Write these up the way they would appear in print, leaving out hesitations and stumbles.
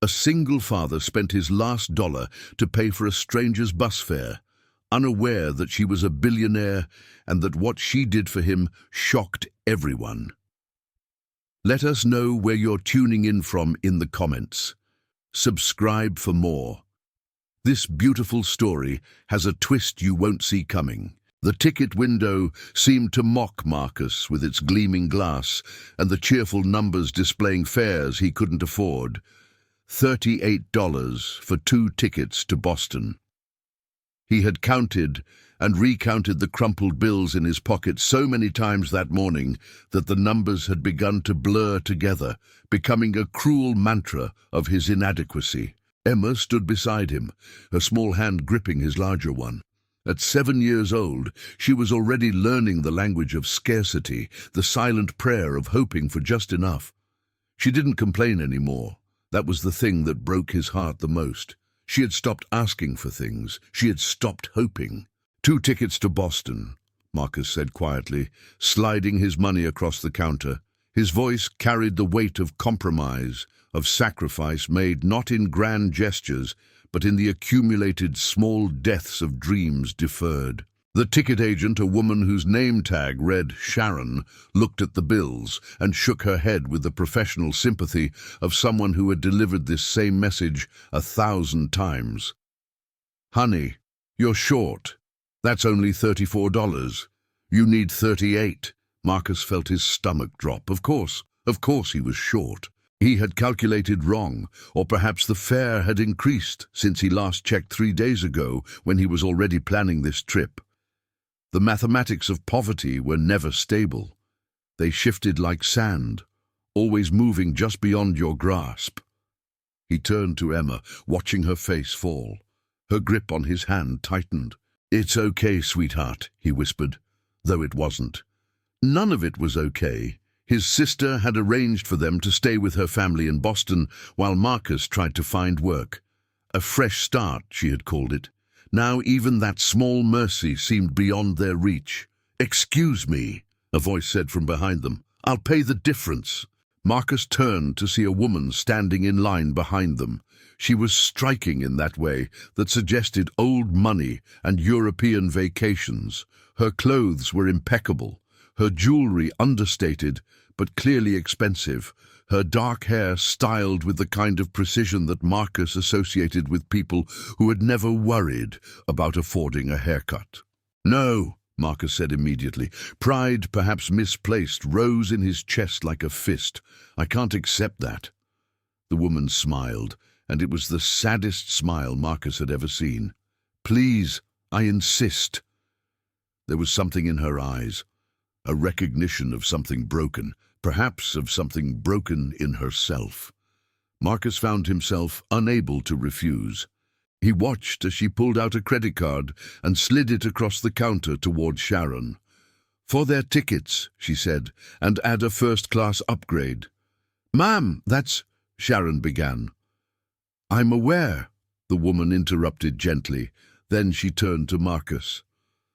A single father spent his last dollar to pay for a stranger's bus fare, unaware that she was a billionaire and that what she did for him shocked everyone. Let us know where you're tuning in from in the comments. Subscribe for more. This beautiful story has a twist you won't see coming. The ticket window seemed to mock Marcus with its gleaming glass and the cheerful numbers displaying fares he couldn't afford. $38 for 2 tickets to Boston. He had counted and recounted the crumpled bills in his pocket so many times that morning that the numbers had begun to blur together, becoming a cruel mantra of his inadequacy. Emma stood beside him, her small hand gripping his larger one. At 7 years old, she was already learning the language of scarcity, the silent prayer of hoping for just enough. She didn't complain anymore. That was the thing that broke his heart the most. She had stopped asking for things. She had stopped hoping. 2 tickets to Boston, Marcus said quietly, sliding his money across the counter. His voice carried the weight of compromise, of sacrifice made not in grand gestures, but in the accumulated small deaths of dreams deferred. The ticket agent, a woman whose name tag read Sharon, looked at the bills and shook her head with the professional sympathy of someone who had delivered this same message 1,000 times. "Honey, you're short. That's only $34. You need 38. Marcus felt his stomach drop. Of course he was short. He had calculated wrong, or perhaps the fare had increased since he last checked 3 days ago when he was already planning this trip. The mathematics of poverty were never stable. They shifted like sand, always moving just beyond your grasp. He turned to Emma, watching her face fall. Her grip on his hand tightened. "It's okay, sweetheart," he whispered, though it wasn't. None of it was okay. His sister had arranged for them to stay with her family in Boston while Marcus tried to find work. A fresh start, she had called it. Now even that small mercy seemed beyond their reach. "Excuse me," a voice said from behind them. "I'll pay the difference." Marcus turned to see a woman standing in line behind them. She was striking in that way that suggested old money and European vacations. Her clothes were impeccable, her jewelry understated but clearly expensive, her dark hair styled with the kind of precision that Marcus associated with people who had never worried about affording a haircut. "No," Marcus said immediately. Pride, perhaps misplaced, rose in his chest like a fist. "I can't accept that." The woman smiled, and it was the saddest smile Marcus had ever seen. "Please, I insist." There was something in her eyes, a recognition of something broken, perhaps of something broken in herself. Marcus found himself unable to refuse. He watched as she pulled out a credit card and slid it across the counter toward Sharon. "For their tickets," she said, "and add a first-class upgrade." "Ma'am, that's—" Sharon began. "I'm aware," the woman interrupted gently. Then she turned to Marcus.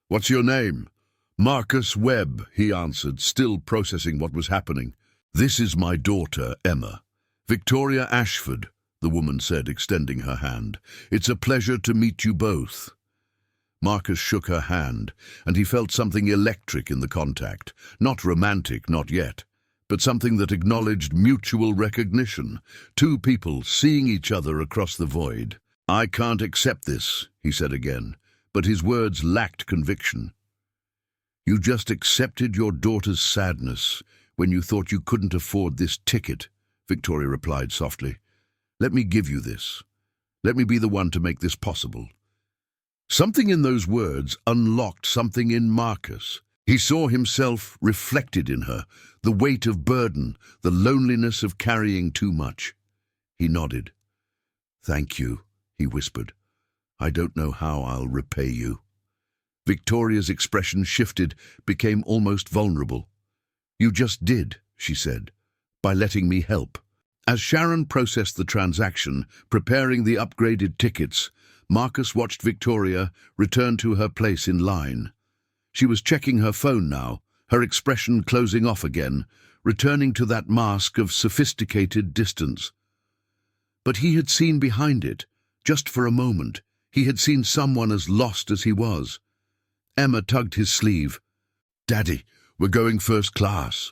"What's your name?" "Marcus Webb," he answered, still processing what was happening. "This is my daughter, Emma." "Victoria Ashford," the woman said, extending her hand. "It's a pleasure to meet you both." Marcus shook her hand, and he felt something electric in the contact. Not romantic, not yet, but something that acknowledged mutual recognition. 2 people seeing each other across the void. "I can't accept this," he said again, but his words lacked conviction. "You just accepted your daughter's sadness when you thought you couldn't afford this ticket," Victoria replied softly. "Let me give you this. Let me be the one to make this possible." Something in those words unlocked something in Marcus. He saw himself reflected in her, the weight of burden, the loneliness of carrying too much. He nodded. "Thank you," he whispered. "I don't know how I'll repay you." Victoria's expression shifted, became almost vulnerable. "You just did," she said, "by letting me help." As Sharon processed the transaction, preparing the upgraded tickets, Marcus watched Victoria return to her place in line. She was checking her phone now, her expression closing off again, returning to that mask of sophisticated distance. But he had seen behind it, just for a moment. He had seen someone as lost as he was. Emma tugged his sleeve. "Daddy, we're going first class."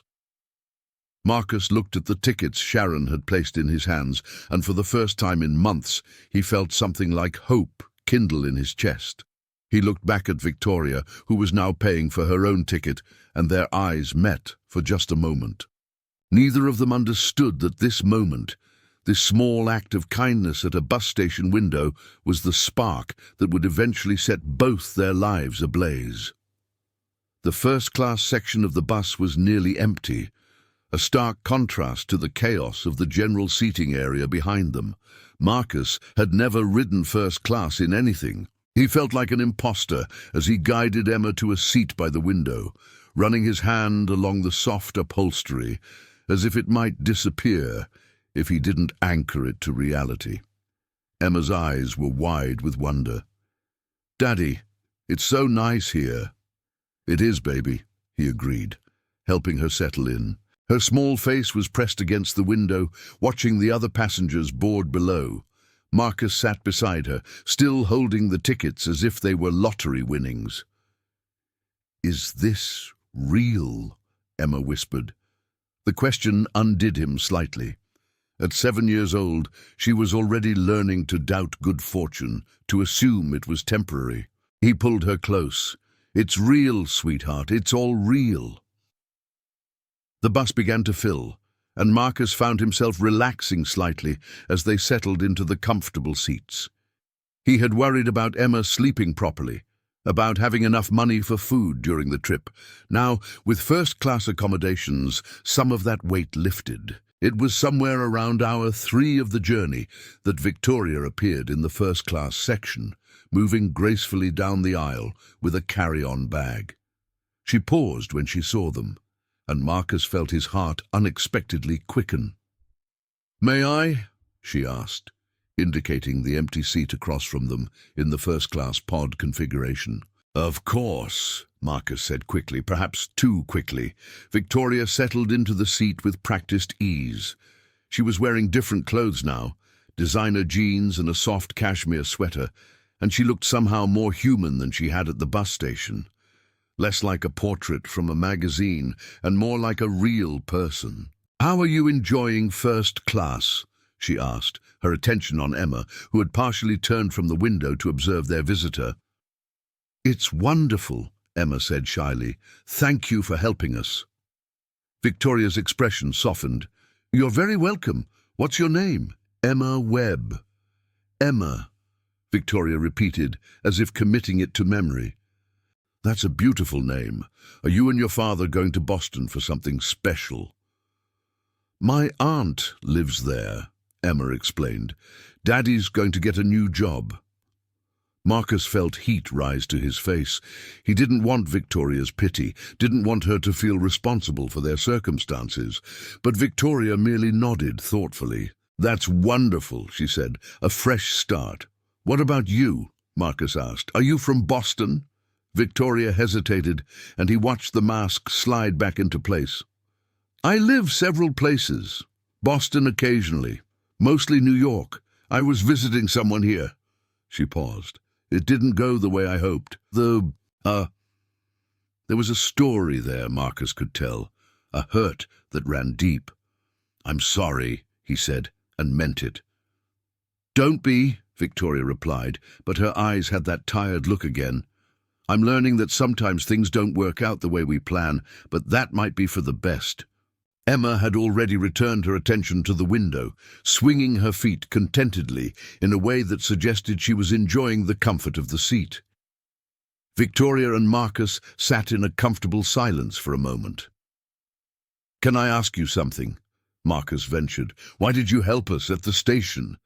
Marcus looked at the tickets Sharon had placed in his hands, and for the first time in months, he felt something like hope kindle in his chest. He looked back at Victoria, who was now paying for her own ticket, and their eyes met for just a moment. Neither of them understood that this moment, this small act of kindness at a bus station window, was the spark that would eventually set both their lives ablaze. The first-class section of the bus was nearly empty, a stark contrast to the chaos of the general seating area behind them. Marcus had never ridden first class in anything. He felt like an imposter as he guided Emma to a seat by the window, running his hand along the soft upholstery, as if it might disappear if he didn't anchor it to reality. Emma's eyes were wide with wonder. "Daddy, it's so nice here." "It is, baby," he agreed, helping her settle in. Her small face was pressed against the window, watching the other passengers board below. Marcus sat beside her, still holding the tickets as if they were lottery winnings. "Is this real?" Emma whispered. The question undid him slightly. At 7 years old, she was already learning to doubt good fortune, to assume it was temporary. He pulled her close. "It's real, sweetheart, it's all real." The bus began to fill, and Marcus found himself relaxing slightly as they settled into the comfortable seats. He had worried about Emma sleeping properly, about having enough money for food during the trip. Now, with first-class accommodations, some of that weight lifted. It was somewhere around hour 3 of the journey that Victoria appeared in the first-class section, moving gracefully down the aisle with a carry-on bag. She paused when she saw them, and Marcus felt his heart unexpectedly quicken. "May I?" she asked, indicating the empty seat across from them in the first-class pod configuration. "Of course," Marcus said quickly, perhaps too quickly. Victoria settled into the seat with practiced ease. She was wearing different clothes now, designer jeans and a soft cashmere sweater, and she looked somehow more human than she had at the bus station. Less like a portrait from a magazine and more like a real person. "How are you enjoying first class?" she asked, her attention on Emma, who had partially turned from the window to observe their visitor. "It's wonderful," Emma said shyly. "Thank you for helping us." Victoria's expression softened. "You're very welcome. What's your name?" "Emma Webb." "Emma," Victoria repeated, as if committing it to memory. "That's a beautiful name. Are you and your father going to Boston for something special?" "My aunt lives there," Emma explained. "Daddy's going to get a new job." Marcus felt heat rise to his face. He didn't want Victoria's pity, didn't want her to feel responsible for their circumstances. But Victoria merely nodded thoughtfully. "That's wonderful," she said. "A fresh start." "What about you?" Marcus asked. "Are you from Boston?" Victoria hesitated, and he watched the mask slide back into place. "I live several places. Boston occasionally. Mostly New York. I was visiting someone here." She paused. "It didn't go the way I hoped. There was a story there, Marcus could tell. A hurt that ran deep." "I'm sorry," he said, and meant it. "Don't be," Victoria replied, but her eyes had that tired look again. "I'm learning that sometimes things don't work out the way we plan, but that might be for the best." Emma had already returned her attention to the window, swinging her feet contentedly in a way that suggested she was enjoying the comfort of the seat. Victoria and Marcus sat in a comfortable silence for a moment. "Can I ask you something?" Marcus ventured. "Why did you help us at the station?"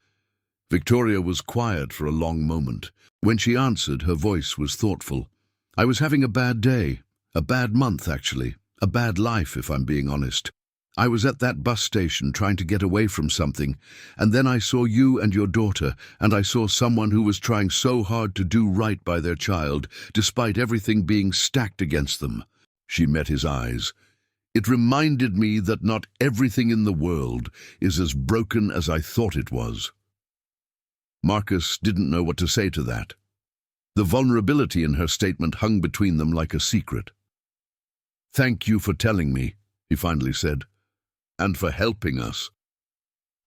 Victoria was quiet for a long moment. When she answered, her voice was thoughtful. "I was having a bad day, a bad month actually, a bad life if I'm being honest. I was at that bus station trying to get away from something, and then I saw you and your daughter, and I saw someone who was trying so hard to do right by their child, despite everything being stacked against them." She met his eyes. It reminded me that not everything in the world is as broken as I thought it was. Marcus didn't know what to say to that. The vulnerability in her statement hung between them like a secret. "Thank you for telling me," he finally said, "and for helping us."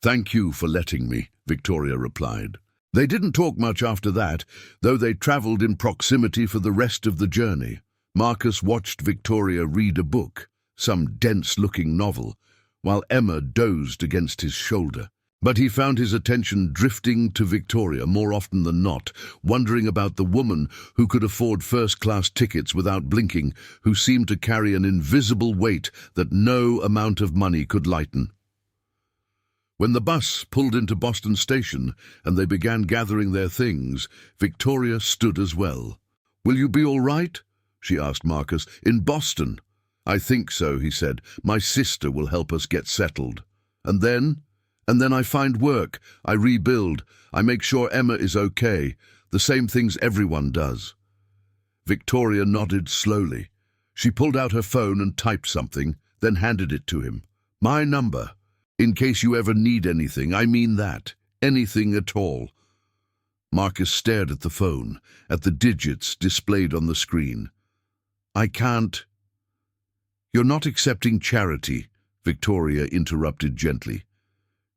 "Thank you for letting me," Victoria replied. They didn't talk much after that, though they travelled in proximity for the rest of the journey. Marcus watched Victoria read a book, some dense-looking novel, while Emma dozed against his shoulder. But he found his attention drifting to Victoria more often than not, wondering about the woman who could afford first-class tickets without blinking, who seemed to carry an invisible weight that no amount of money could lighten. When the bus pulled into Boston Station and they began gathering their things, Victoria stood as well. "Will you be all right?" she asked Marcus. "In Boston?" "I think so," he said. "My sister will help us get settled. And then? And then I find work, I rebuild, I make sure Emma is okay, the same things everyone does." Victoria nodded slowly. She pulled out her phone and typed something, then handed it to him. "My number. In case you ever need anything, I mean that. Anything at all." Marcus stared at the phone, at the digits displayed on the screen. "I can't." "You're not accepting charity," Victoria interrupted gently.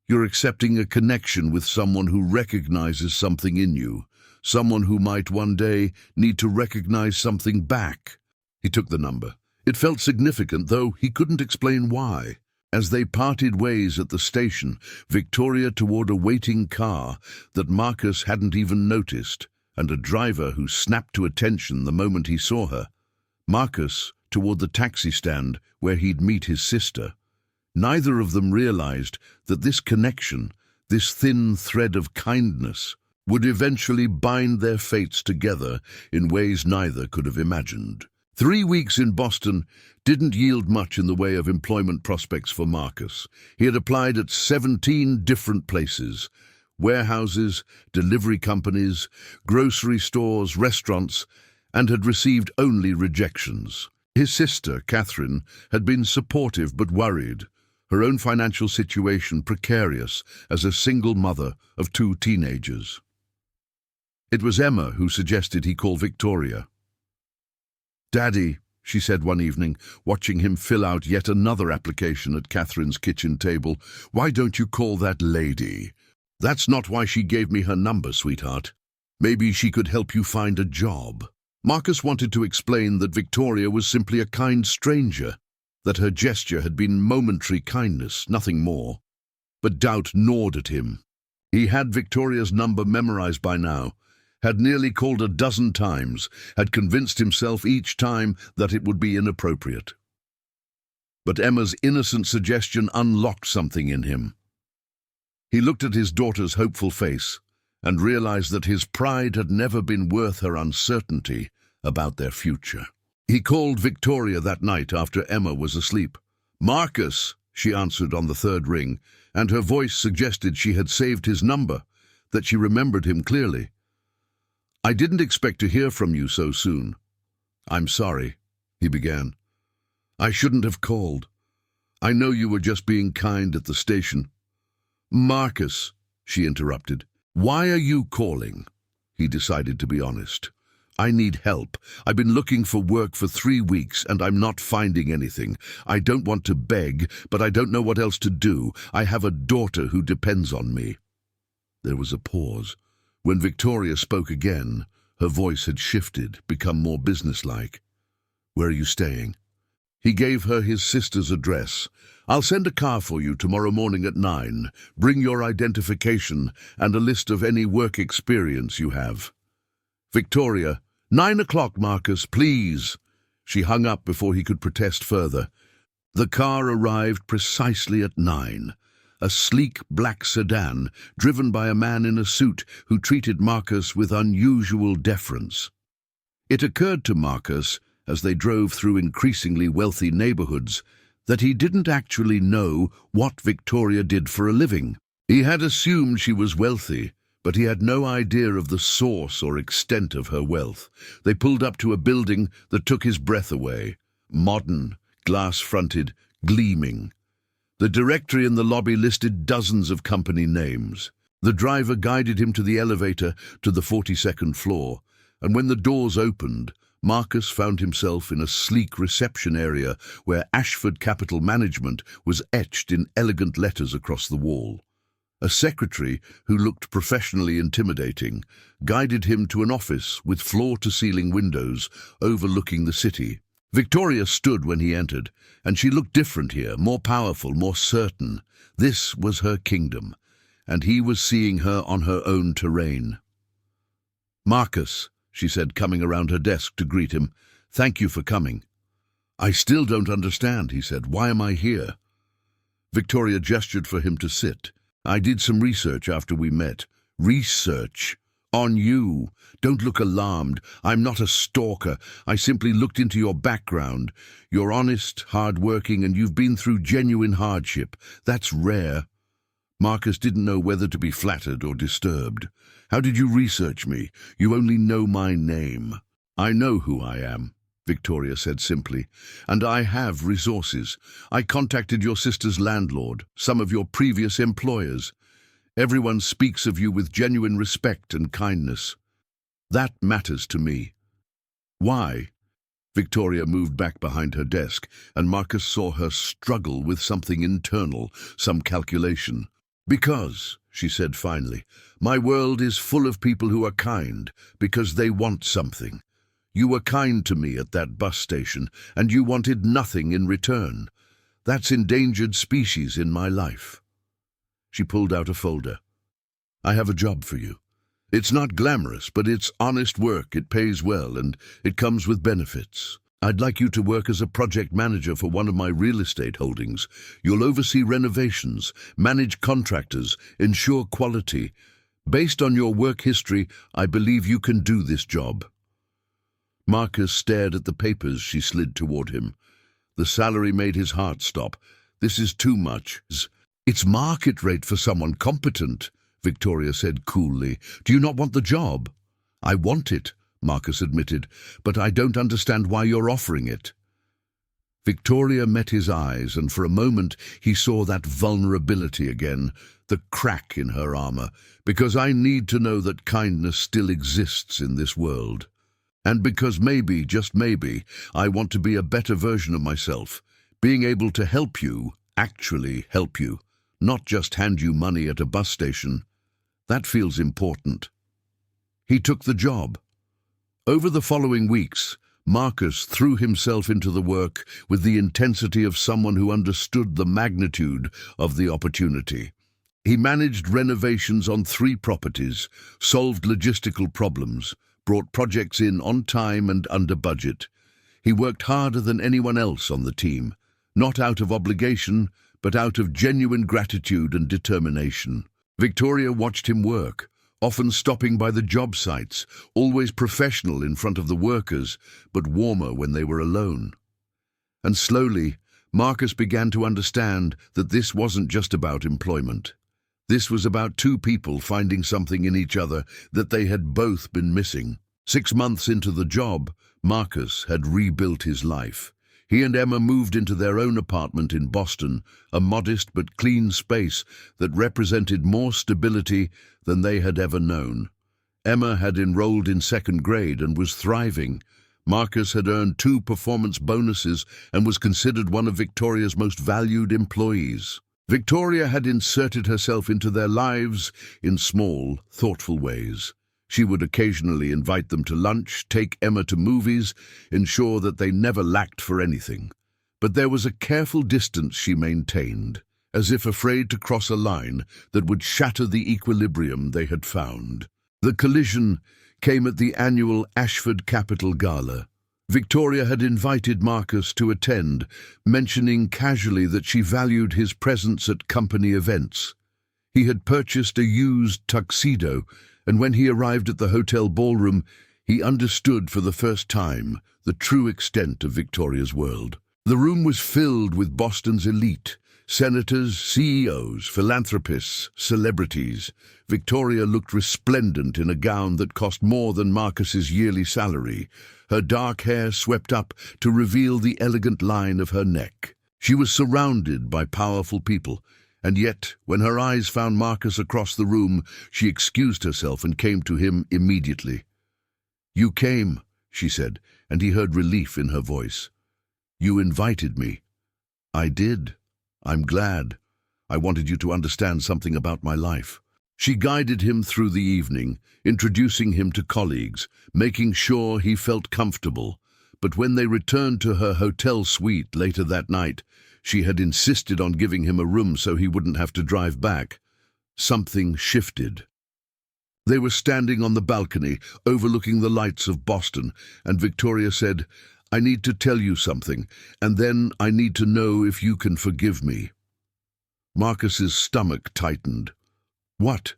"You're accepting a connection with someone who recognizes something in you, someone who might one day need to recognize something back." He took the number. It felt significant, though he couldn't explain why. As they parted ways at the station, Victoria toward a waiting car that Marcus hadn't even noticed, and a driver who snapped to attention the moment he saw her. Marcus toward the taxi stand where he'd meet his sister. Neither of them realized that this connection, this thin thread of kindness, would eventually bind their fates together in ways neither could have imagined. 3 weeks in Boston didn't yield much in the way of employment prospects for Marcus. He had applied at 17 different places: warehouses, delivery companies, grocery stores, restaurants, and had received only rejections. His sister, Catherine, had been supportive but worried, her own financial situation precarious as a single mother of 2 teenagers. It was Emma who suggested he call Victoria. "Daddy," she said one evening, watching him fill out yet another application at Catherine's kitchen table, "why don't you call that lady?" "That's not why she gave me her number, sweetheart. Maybe she could help you find a job." Marcus wanted to explain that Victoria was simply a kind stranger, that her gesture had been momentary kindness, nothing more. But doubt gnawed at him. He had Victoria's number memorized by now, had nearly called a dozen times, had convinced himself each time that it would be inappropriate. But Emma's innocent suggestion unlocked something in him. He looked at his daughter's hopeful face and realized that his pride had never been worth her uncertainty about their future. He called Victoria that night after Emma was asleep. "Marcus," she answered on the 3rd ring, and her voice suggested she had saved his number, that she remembered him clearly. "I didn't expect to hear from you so soon." "I'm sorry," he began. "I shouldn't have called. I know you were just being kind at the station." "Marcus," she interrupted, "why are you calling?" He decided to be honest. "I need help. I've been looking for work for 3 weeks and I'm not finding anything. I don't want to beg, but I don't know what else to do. I have a daughter who depends on me." There was a pause. When Victoria spoke again, her voice had shifted, become more businesslike. "Where are you staying?" He gave her his sister's address. "I'll send a car for you tomorrow morning at 9. Bring your identification and a list of any work experience you have." "Victoria, 9 o'clock, Marcus, please." She hung up before he could protest further. The car arrived precisely at 9. A sleek black sedan, driven by a man in a suit who treated Marcus with unusual deference. It occurred to Marcus, as they drove through increasingly wealthy neighborhoods, that he didn't actually know what Victoria did for a living. He had assumed she was wealthy, but he had no idea of the source or extent of her wealth. They pulled up to a building that took his breath away. Modern, glass-fronted, gleaming. The directory in the lobby listed dozens of company names. The driver guided him to the elevator to the 42nd floor, and when the doors opened, Marcus found himself in a sleek reception area where Ashford Capital Management was etched in elegant letters across the wall. A secretary, who looked professionally intimidating, guided him to an office with floor-to-ceiling windows overlooking the city. Victoria stood when he entered, and she looked different here, more powerful, more certain. This was her kingdom, and he was seeing her on her own terrain. "Marcus," she said, coming around her desk to greet him, "thank you for coming." "I still don't understand," he said. "Why am I here?" Victoria gestured for him to sit. "I did some research after we met." "Research? On you? Don't look alarmed. I'm not a stalker. I simply looked into your background. You're honest, hard-working, and you've been through genuine hardship. That's rare." Marcus didn't know whether to be flattered or disturbed. "How did you research me? You only know my name." "I know who I am," Victoria said simply, "and I have resources. I contacted your sister's landlord, some of your previous employers. Everyone speaks of you with genuine respect and kindness. That matters to me." "Why?" Victoria moved back behind her desk, and Marcus saw her struggle with something internal, some calculation. "Because," she said finally, "my world is full of people who are kind because they want something. You were kind to me at that bus station, and you wanted nothing in return. That's endangered species in my life." She pulled out a folder. "I have a job for you. It's not glamorous, but it's honest work. It pays well, and it comes with benefits. I'd like you to work as a project manager for one of my real estate holdings. You'll oversee renovations, manage contractors, ensure quality. Based on your work history, I believe you can do this job." Marcus stared at the papers she slid toward him. The salary made his heart stop. "This is too much." "It's market rate for someone competent," Victoria said coolly. "Do you not want the job?" "I want it," Marcus admitted, "but I don't understand why you're offering it." Victoria met his eyes, and for a moment he saw that vulnerability again, the crack in her armor. "Because I need to know that kindness still exists in this world. And because maybe, just maybe, I want to be a better version of myself, being able to help you, actually help you, not just hand you money at a bus station. That feels important." He took the job. Over the following weeks, Marcus threw himself into the work with the intensity of someone who understood the magnitude of the opportunity. He managed renovations on 3 properties, solved logistical problems, brought projects in on time and under budget. He worked harder than anyone else on the team, not out of obligation, but out of genuine gratitude and determination. Victoria watched him work, often stopping by the job sites, always professional in front of the workers, but warmer when they were alone. And slowly, Marcus began to understand that this wasn't just about employment. This was about 2 people finding something in each other that they had both been missing. 6 months into the job, Marcus had rebuilt his life. He and Emma moved into their own apartment in Boston, a modest but clean space that represented more stability than they had ever known. Emma had enrolled in 2nd grade and was thriving. Marcus had earned 2 performance bonuses and was considered one of Victoria's most valued employees. Victoria had inserted herself into their lives in small, thoughtful ways. She would occasionally invite them to lunch, take Emma to movies, ensure that they never lacked for anything. But there was a careful distance she maintained, as if afraid to cross a line that would shatter the equilibrium they had found. The collision came at the annual Ashford Capital Gala. Victoria had invited Marcus to attend, mentioning casually that she valued his presence at company events. He had purchased a used tuxedo, and when he arrived at the hotel ballroom, he understood for the first time the true extent of Victoria's world. The room was filled with Boston's elite, Senators, CEOs, philanthropists, celebrities. Victoria looked resplendent in a gown that cost more than Marcus's yearly salary, her dark hair swept up to reveal the elegant line of her neck. She was surrounded by powerful people, and yet, when her eyes found Marcus across the room, she excused herself and came to him immediately. "You came," she said, and he heard relief in her voice. "You invited me." "I did. I'm glad. I wanted you to understand something about my life." She guided him through the evening, introducing him to colleagues, making sure he felt comfortable. But when they returned to her hotel suite later that night, she had insisted on giving him a room so he wouldn't have to drive back. Something shifted. They were standing on the balcony, overlooking the lights of Boston, and Victoria said, "I need to tell you something, and then I need to know if you can forgive me." Marcus's stomach tightened. "What?"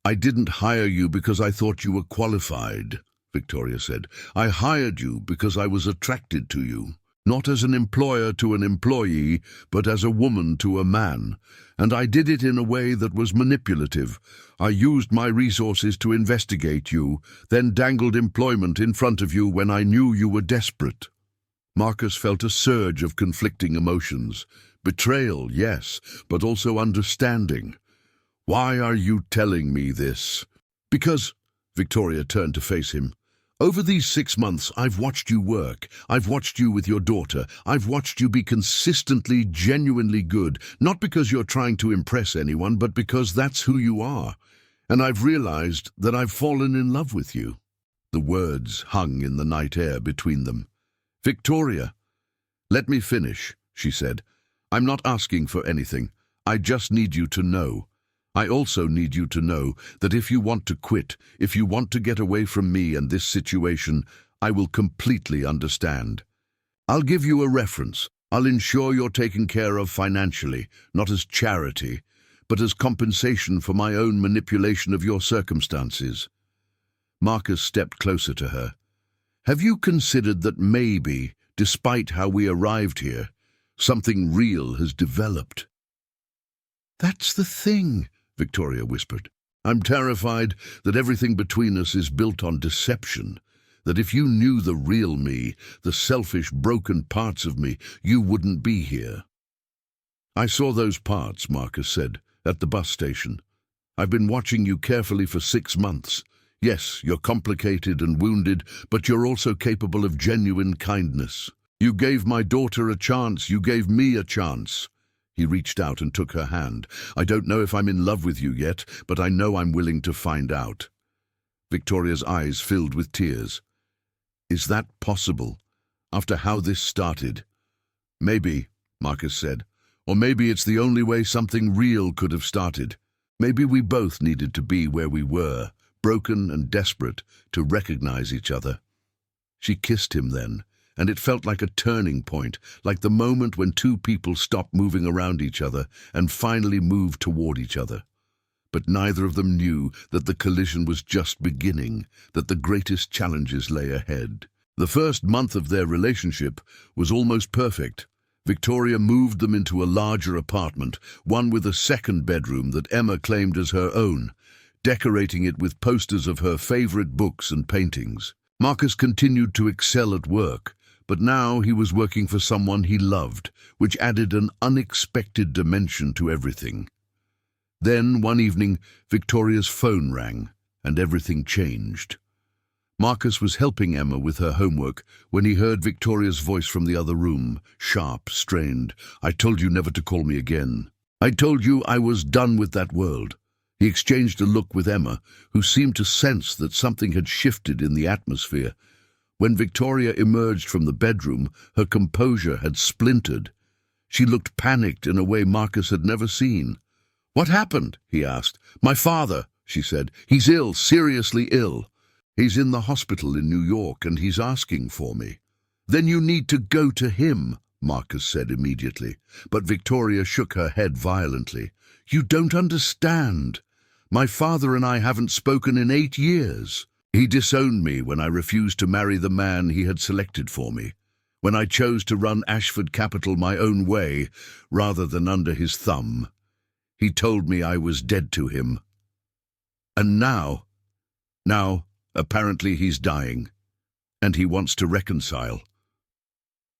"I didn't hire you because I thought you were qualified," Victoria said. "I hired you because I was attracted to you. Not as an employer to an employee, but as a woman to a man. And I did it in a way that was manipulative. I used my resources to investigate you, then dangled employment in front of you when I knew you were desperate." Marcus felt a surge of conflicting emotions. Betrayal, yes, but also understanding. "Why are you telling me this?" "Because," Victoria turned to face him, "over these 6 months I've watched you work. I've watched you with your daughter. I've watched you be consistently, genuinely good, not because you're trying to impress anyone, but because that's who you are. And I've realized that I've fallen in love with you." The words hung in the night air between them. "Victoria, let me finish," she said. "I'm not asking for anything. I just need you to know. I also need you to know that if you want to quit, if you want to get away from me and this situation, I will completely understand. I'll give you a reference. I'll ensure you're taken care of financially, not as charity, but as compensation for my own manipulation of your circumstances." Marcus stepped closer to her. "Have you considered that maybe, despite how we arrived here, something real has developed?" "That's the thing," Victoria whispered. "I'm terrified that everything between us is built on deception, that if you knew the real me, the selfish, broken parts of me, you wouldn't be here." "I saw those parts," Marcus said, "at the bus station. I've been watching you carefully for 6 months. Yes, you're complicated and wounded, but you're also capable of genuine kindness. You gave my daughter a chance. You gave me a chance." He reached out and took her hand. "I don't know if I'm in love with you yet, but I know I'm willing to find out." Victoria's eyes filled with tears. "Is that possible, after how this started?" "Maybe," Marcus said. "Or maybe it's the only way something real could have started. Maybe we both needed to be where we were, broken and desperate, to recognize each other." She kissed him then, and it felt like a turning point, like the moment when two people stopped moving around each other and finally moved toward each other. But neither of them knew that the collision was just beginning, that the greatest challenges lay ahead. The first month of their relationship was almost perfect. Victoria moved them into a larger apartment, one with a second bedroom that Emma claimed as her own, decorating it with posters of her favorite books and paintings. Marcus continued to excel at work, but now he was working for someone he loved, which added an unexpected dimension to everything. Then, one evening, Victoria's phone rang, and everything changed. Marcus was helping Emma with her homework when he heard Victoria's voice from the other room, sharp, strained. "I told you never to call me again. I told you I was done with that world." He exchanged a look with Emma, who seemed to sense that something had shifted in the atmosphere. When Victoria emerged from the bedroom, her composure had splintered. She looked panicked in a way Marcus had never seen. "What happened?" he asked. "My father," she said. "He's ill, seriously ill. He's in the hospital in New York and he's asking for me." "Then you need to go to him," Marcus said immediately. But Victoria shook her head violently. "You don't understand. My father and I haven't spoken in 8 years. He disowned me when I refused to marry the man he had selected for me. when I chose to run Ashford Capital my own way rather than under his thumb. He told me I was dead to him. And now, apparently he's dying, and he wants to reconcile."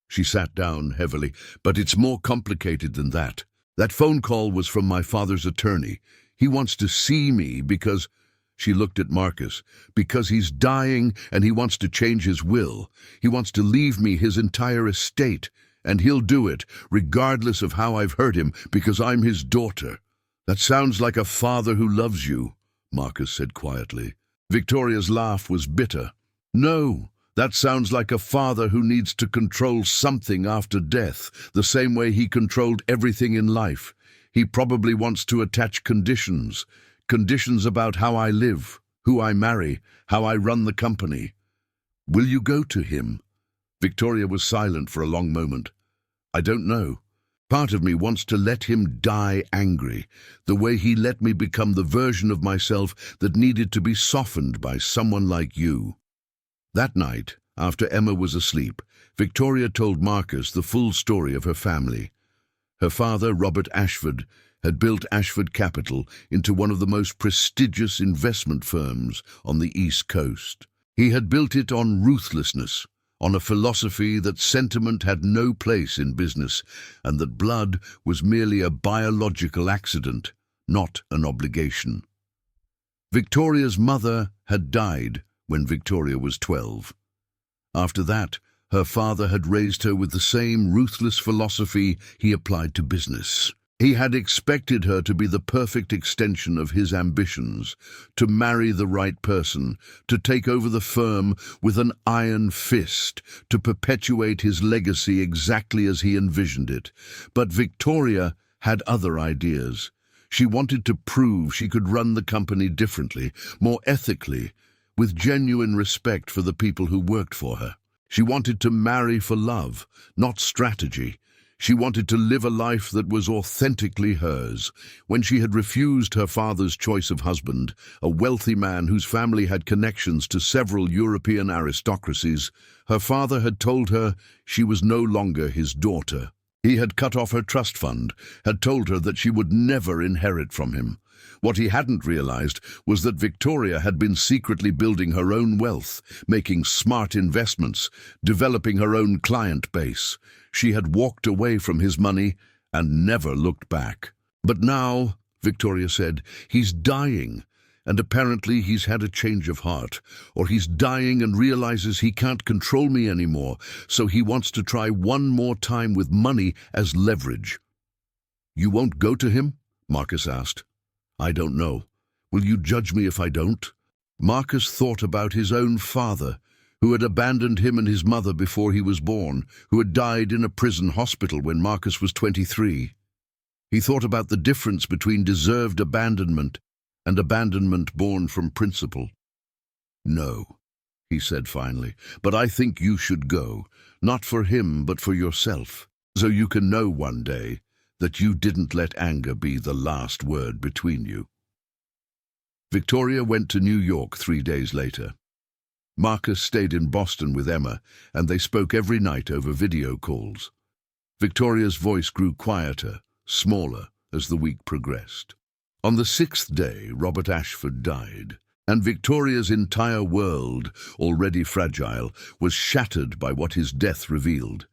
She sat down heavily. "But it's more complicated than that. That phone call was from my father's attorney. He wants to see me because—" She looked at Marcus. "Because he's dying and he wants to change his will. He wants to leave me his entire estate, and he'll do it, regardless of how I've hurt him, because I'm his daughter." "That sounds like a father who loves you," Marcus said quietly. Victoria's laugh was bitter. "No, that sounds like a father who needs to control something after death, the same way he controlled everything in life. He probably wants to attach conditions about how I live, who I marry, how I run the company." "Will you go to him?" Victoria was silent for a long moment. "I don't know. Part of me wants to let him die angry, the way he let me become the version of myself that needed to be softened by someone like you." That night, after Emma was asleep, Victoria told Marcus the full story of her family. Her father, Robert Ashford, had built Ashford Capital into one of the most prestigious investment firms on the East Coast. He had built it on ruthlessness, on a philosophy that sentiment had no place in business, and that blood was merely a biological accident, not an obligation. Victoria's mother had died when Victoria was 12. After that, her father had raised her with the same ruthless philosophy he applied to business. He had expected her to be the perfect extension of his ambitions, to marry the right person, to take over the firm with an iron fist, to perpetuate his legacy exactly as he envisioned it. But Victoria had other ideas. She wanted to prove she could run the company differently, more ethically, with genuine respect for the people who worked for her. She wanted to marry for love, not strategy. She wanted to live a life that was authentically hers. When she had refused her father's choice of husband, a wealthy man whose family had connections to several European aristocracies, her father had told her she was no longer his daughter. He had cut off her trust fund, had told her that she would never inherit from him. What he hadn't realized was that Victoria had been secretly building her own wealth, making smart investments, developing her own client base. She had walked away from his money and never looked back. "But now," Victoria said, "he's dying, and apparently he's had a change of heart, or he's dying and realizes he can't control me anymore, so he wants to try one more time with money as leverage." "You won't go to him?" Marcus asked. "I don't know. Will you judge me if I don't?" Marcus thought about his own father, who had abandoned him and his mother before he was born, who had died in a prison hospital when Marcus was 23. He thought about the difference between deserved abandonment and abandonment born from principle. "No," he said finally, "but I think you should go, not for him but for yourself, so you can know one day that you didn't let anger be the last word between you." Victoria went to New York 3 days later. Marcus stayed in Boston with Emma, and they spoke every night over video calls. Victoria's voice grew quieter, smaller, as the week progressed. On the 6th day, Robert Ashford died, and Victoria's entire world, already fragile, was shattered by what his death revealed.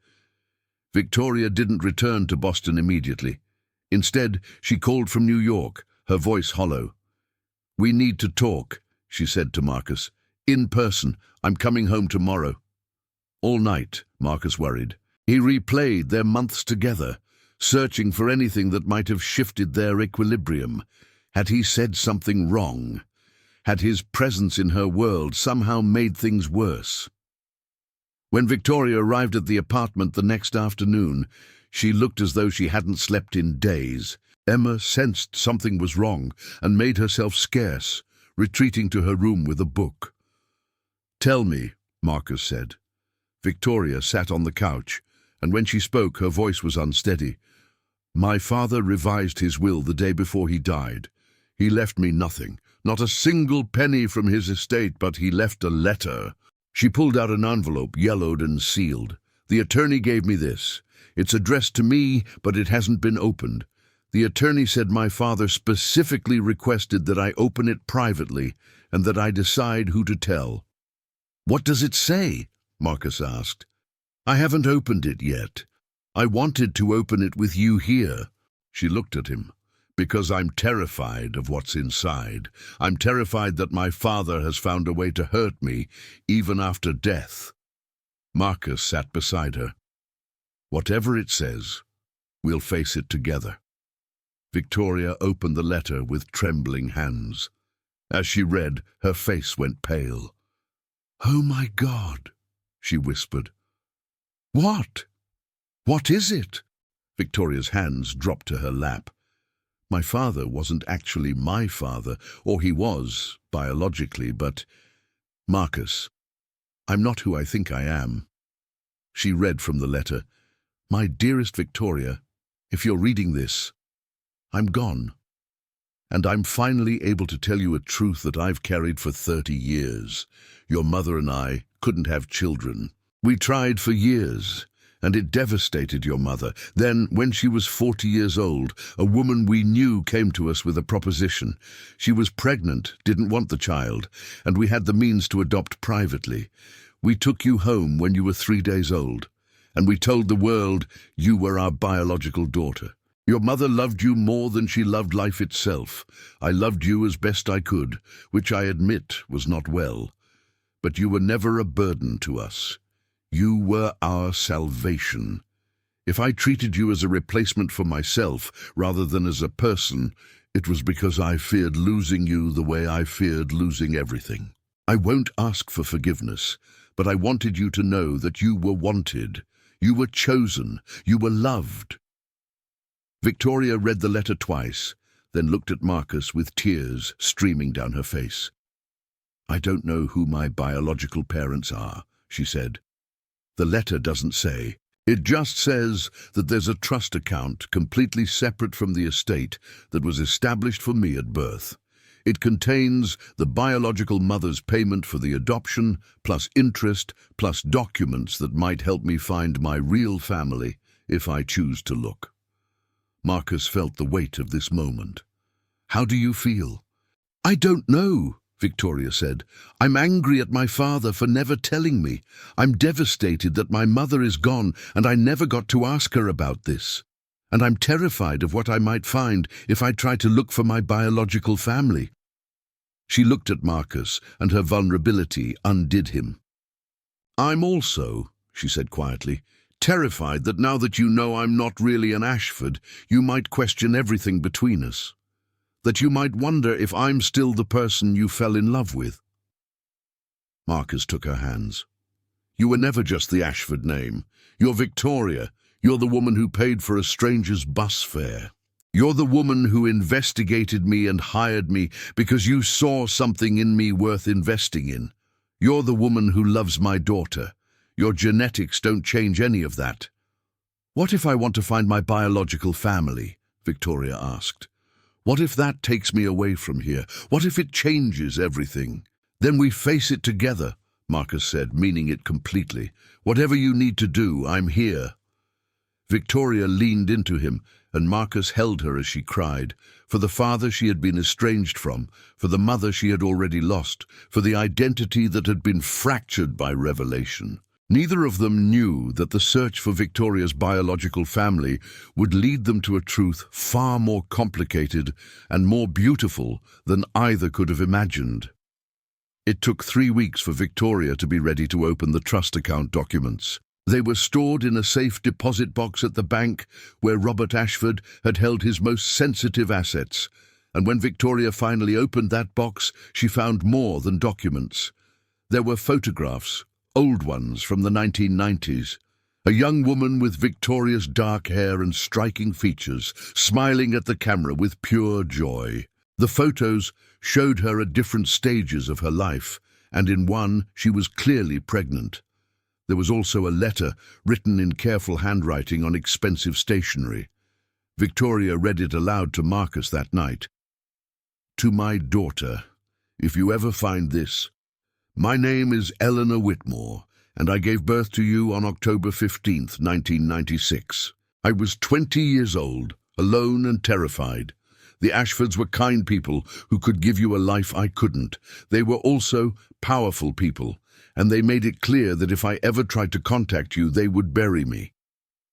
Victoria didn't return to Boston immediately. Instead, she called from New York, her voice hollow. "We need to talk," she said to Marcus. "In person. I'm coming home tomorrow." All night, Marcus worried. He replayed their months together, searching for anything that might have shifted their equilibrium. Had he said something wrong? Had his presence in her world somehow made things worse? When Victoria arrived at the apartment the next afternoon, she looked as though she hadn't slept in days. Emma sensed something was wrong and made herself scarce, retreating to her room with a book. "Tell me," Marcus said. Victoria sat on the couch, and when she spoke, her voice was unsteady. "My father revised his will the day before he died. He left me nothing, not a single penny from his estate, but he left a letter." She pulled out an envelope, yellowed and sealed. The attorney gave me this. It's addressed to me, but it hasn't been opened. The attorney said my father specifically requested that I open it privately and that I decide who to tell. What does it say? Marcus asked. I haven't opened it yet. I wanted to open it with you here. She looked at him. Because I'm terrified of what's inside. I'm terrified that my father has found a way to hurt me, even after death. Marcus sat beside her. Whatever it says, we'll face it together. Victoria opened the letter with trembling hands. As she read, her face went pale. Oh my God, she whispered. What? What is it? Victoria's hands dropped to her lap. My father wasn't actually my father, or he was, biologically, but... Marcus, I'm not who I think I am. She read from the letter, My dearest Victoria, if you're reading this, I'm gone. And I'm finally able to tell you a truth that I've carried for 30 years. Your mother and I couldn't have children. We tried for years. And it devastated your mother. Then, when she was 40 years old, a woman we knew came to us with a proposition. She was pregnant, didn't want the child, and we had the means to adopt privately. We took you home when you were 3 days old, and we told the world you were our biological daughter. Your mother loved you more than she loved life itself. I loved you as best I could, which I admit was not well. But you were never a burden to us. You were our salvation. If I treated you as a replacement for myself rather than as a person, it was because I feared losing you the way I feared losing everything. I won't ask for forgiveness, but I wanted you to know that you were wanted, you were chosen, you were loved. Victoria read the letter twice, then looked at Marcus with tears streaming down her face. I don't know who my biological parents are, she said. The letter doesn't say. It just says that there's a trust account completely separate from the estate that was established for me at birth. It contains the biological mother's payment for the adoption, plus interest, plus documents that might help me find my real family if I choose to look. Marcus felt the weight of this moment. How do you feel? I don't know, Victoria said. I'm angry at my father for never telling me. I'm devastated that my mother is gone and I never got to ask her about this. And I'm terrified of what I might find if I try to look for my biological family. She looked at Marcus and her vulnerability undid him. I'm also, she said quietly, terrified that now that you know I'm not really an Ashford, you might question everything between us. That you might wonder if I'm still the person you fell in love with. Marcus took her hands. You were never just the Ashford name. You're Victoria. You're the woman who paid for a stranger's bus fare. You're the woman who investigated me and hired me because you saw something in me worth investing in. You're the woman who loves my daughter. Your genetics don't change any of that. What if I want to find my biological family? Victoria asked. What if that takes me away from here? What if it changes everything? Then we face it together, Marcus said, meaning it completely. Whatever you need to do, I'm here. Victoria leaned into him, and Marcus held her as she cried, for the father she had been estranged from, for the mother she had already lost, for the identity that had been fractured by revelation. Neither of them knew that the search for Victoria's biological family would lead them to a truth far more complicated and more beautiful than either could have imagined. It took 3 weeks for Victoria to be ready to open the trust account documents. They were stored in a safe deposit box at the bank where Robert Ashford had held his most sensitive assets, and when Victoria finally opened that box, she found more than documents. There were photographs, old ones from the 1990s. A young woman with Victoria's dark hair and striking features, smiling at the camera with pure joy. The photos showed her at different stages of her life, and in one she was clearly pregnant. There was also a letter written in careful handwriting on expensive stationery. Victoria read it aloud to Marcus that night. To my daughter, if you ever find this, my name is Eleanor Whitmore, and I gave birth to you on October 15th, 1996. I was 20 years old, alone and terrified. The Ashfords were kind people who could give you a life I couldn't. They were also powerful people, and they made it clear that if I ever tried to contact you, they would bury me.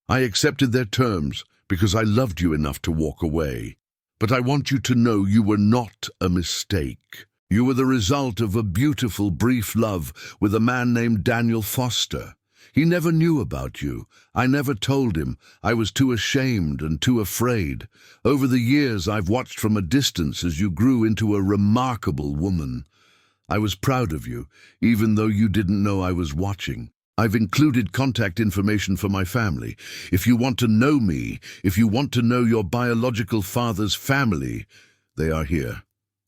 I accepted their terms because I loved you enough to walk away. But I want you to know you were not a mistake. You were the result of a beautiful, brief love with a man named Daniel Foster. He never knew about you. I never told him. I was too ashamed and too afraid. Over the years, I've watched from a distance as you grew into a remarkable woman. I was proud of you, even though you didn't know I was watching. I've included contact information for my family. If you want to know me, if you want to know your biological father's family, they are here.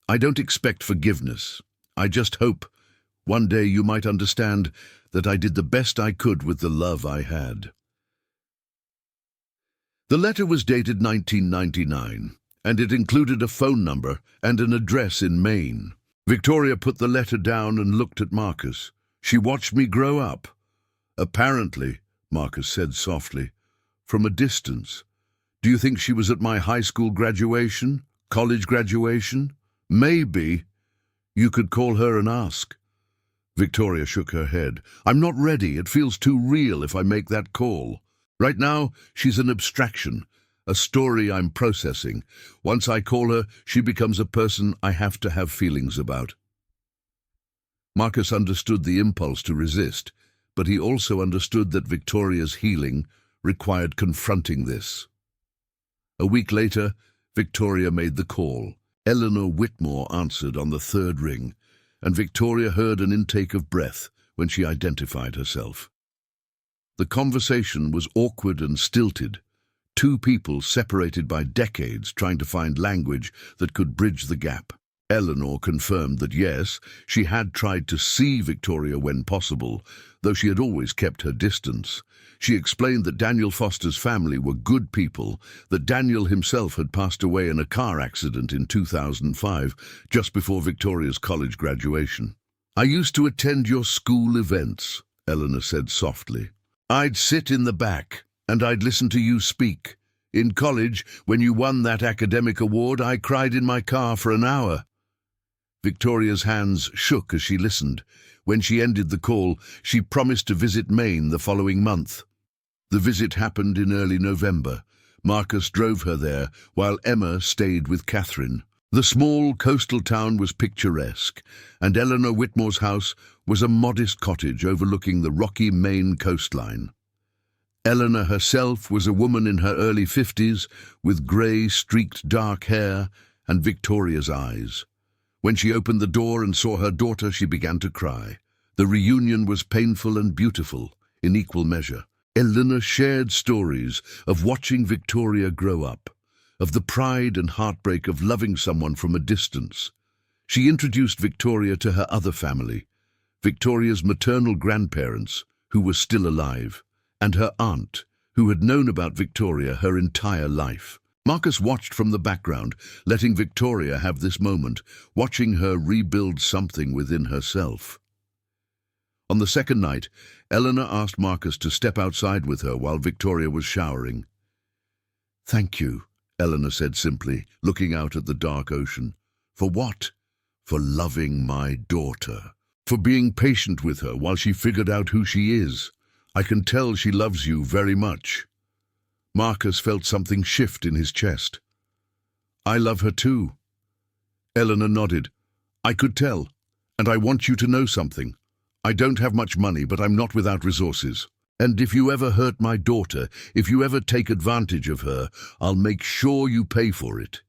I don't expect forgiveness. I just hope one day you might understand that I did the best I could with the love I had. The letter was dated 1999, and it included a phone number and an address in Maine. Victoria put the letter down and looked at Marcus. She watched me grow up. Apparently, Marcus said softly, from a distance. Do you think she was at my high school graduation? College graduation? Maybe. You could call her and ask. Victoria shook her head. I'm not ready. It feels too real if I make that call. Right now, she's an abstraction, a story I'm processing. Once I call her, she becomes a person I have to have feelings about. Marcus understood the impulse to resist, but he also understood that Victoria's healing required confronting this. A week later, Victoria made the call. Eleanor Whitmore answered on the third ring, and Victoria heard an intake of breath when she identified herself. The conversation was awkward and stilted, two people separated by decades trying to find language that could bridge the gap. Eleanor confirmed that yes, she had tried to see Victoria when possible, though she had always kept her distance. She explained that Daniel Foster's family were good people, that Daniel himself had passed away in a car accident in 2005, just before Victoria's college graduation. I used to attend your school events, Eleanor said softly. I'd sit in the back, and I'd listen to you speak. In college, when you won that academic award, I cried in my car for an hour. Victoria's hands shook as she listened. When she ended the call, she promised to visit Maine the following month. The visit happened in early November. Marcus drove her there, while Emma stayed with Catherine. The small coastal town was picturesque, and Eleanor Whitmore's house was a modest cottage overlooking the rocky Maine coastline. Eleanor herself was a woman in her early 50s, with grey, streaked dark hair and Victoria's eyes. When she opened the door and saw her daughter, she began to cry. The reunion was painful and beautiful, in equal measure. Eleanor shared stories of watching Victoria grow up, of the pride and heartbreak of loving someone from a distance. She introduced Victoria to her other family, Victoria's maternal grandparents, who were still alive, and her aunt, who had known about Victoria her entire life. Marcus watched from the background, letting Victoria have this moment, watching her rebuild something within herself. On the second night, Eleanor asked Marcus to step outside with her while Victoria was showering. Thank you, Eleanor said simply, looking out at the dark ocean. For what? For loving my daughter. For being patient with her while she figured out who she is. I can tell she loves you very much. Marcus felt something shift in his chest. I love her too. Eleanor nodded. I could tell, and I want you to know something. I don't have much money, but I'm not without resources. And if you ever hurt my daughter, if you ever take advantage of her, I'll make sure you pay for it.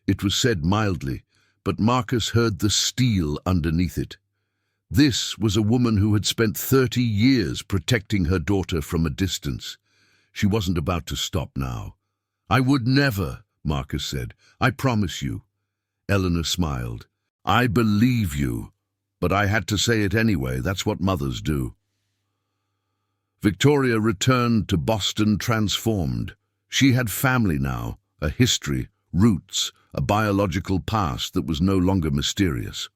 It was said mildly, but Marcus heard the steel underneath it. This was a woman who had spent 30 years protecting her daughter from a distance. She wasn't about to stop now. I would never, Marcus said. I promise you. Eleanor smiled. I believe you, but I had to say it anyway. That's what mothers do. Victoria returned to Boston transformed. She had family now, a history, roots, a biological past that was no longer mysterious.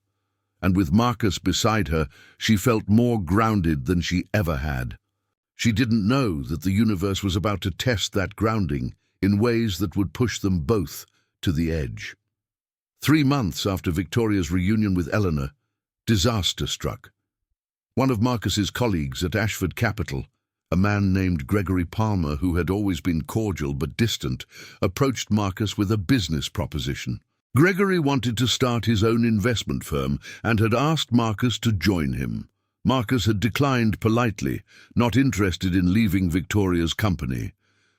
and with Marcus beside her, she felt more grounded than she ever had. She didn't know that the universe was about to test that grounding in ways that would push them both to the edge. 3 months after Victoria's reunion with Eleanor, disaster struck. One of Marcus's colleagues at Ashford Capital, a man named Gregory Palmer who had always been cordial but distant, approached Marcus with a business proposition. Gregory wanted to start his own investment firm and had asked Marcus to join him. Marcus had declined politely, not interested in leaving Victoria's company.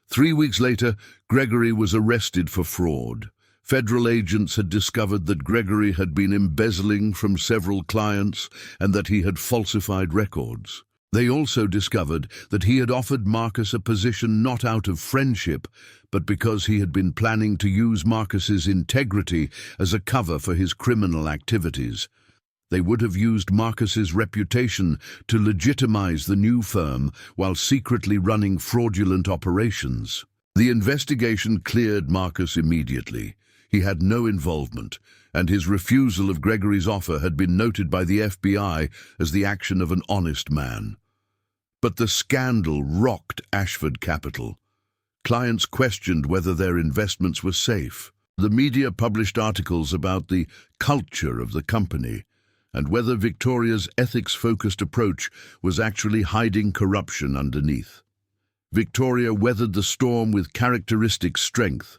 3 weeks later, Gregory was arrested for fraud. Federal agents had discovered that Gregory had been embezzling from several clients and that he had falsified records. They also discovered that he had offered Marcus a position not out of friendship, but because he had been planning to use Marcus's integrity as a cover for his criminal activities. They would have used Marcus's reputation to legitimize the new firm while secretly running fraudulent operations. The investigation cleared Marcus immediately. He had no involvement, and his refusal of Gregory's offer had been noted by the FBI as the action of an honest man. But the scandal rocked Ashford Capital. Clients questioned whether their investments were safe. The media published articles about the culture of the company and whether Victoria's ethics-focused approach was actually hiding corruption underneath. Victoria weathered the storm with characteristic strength,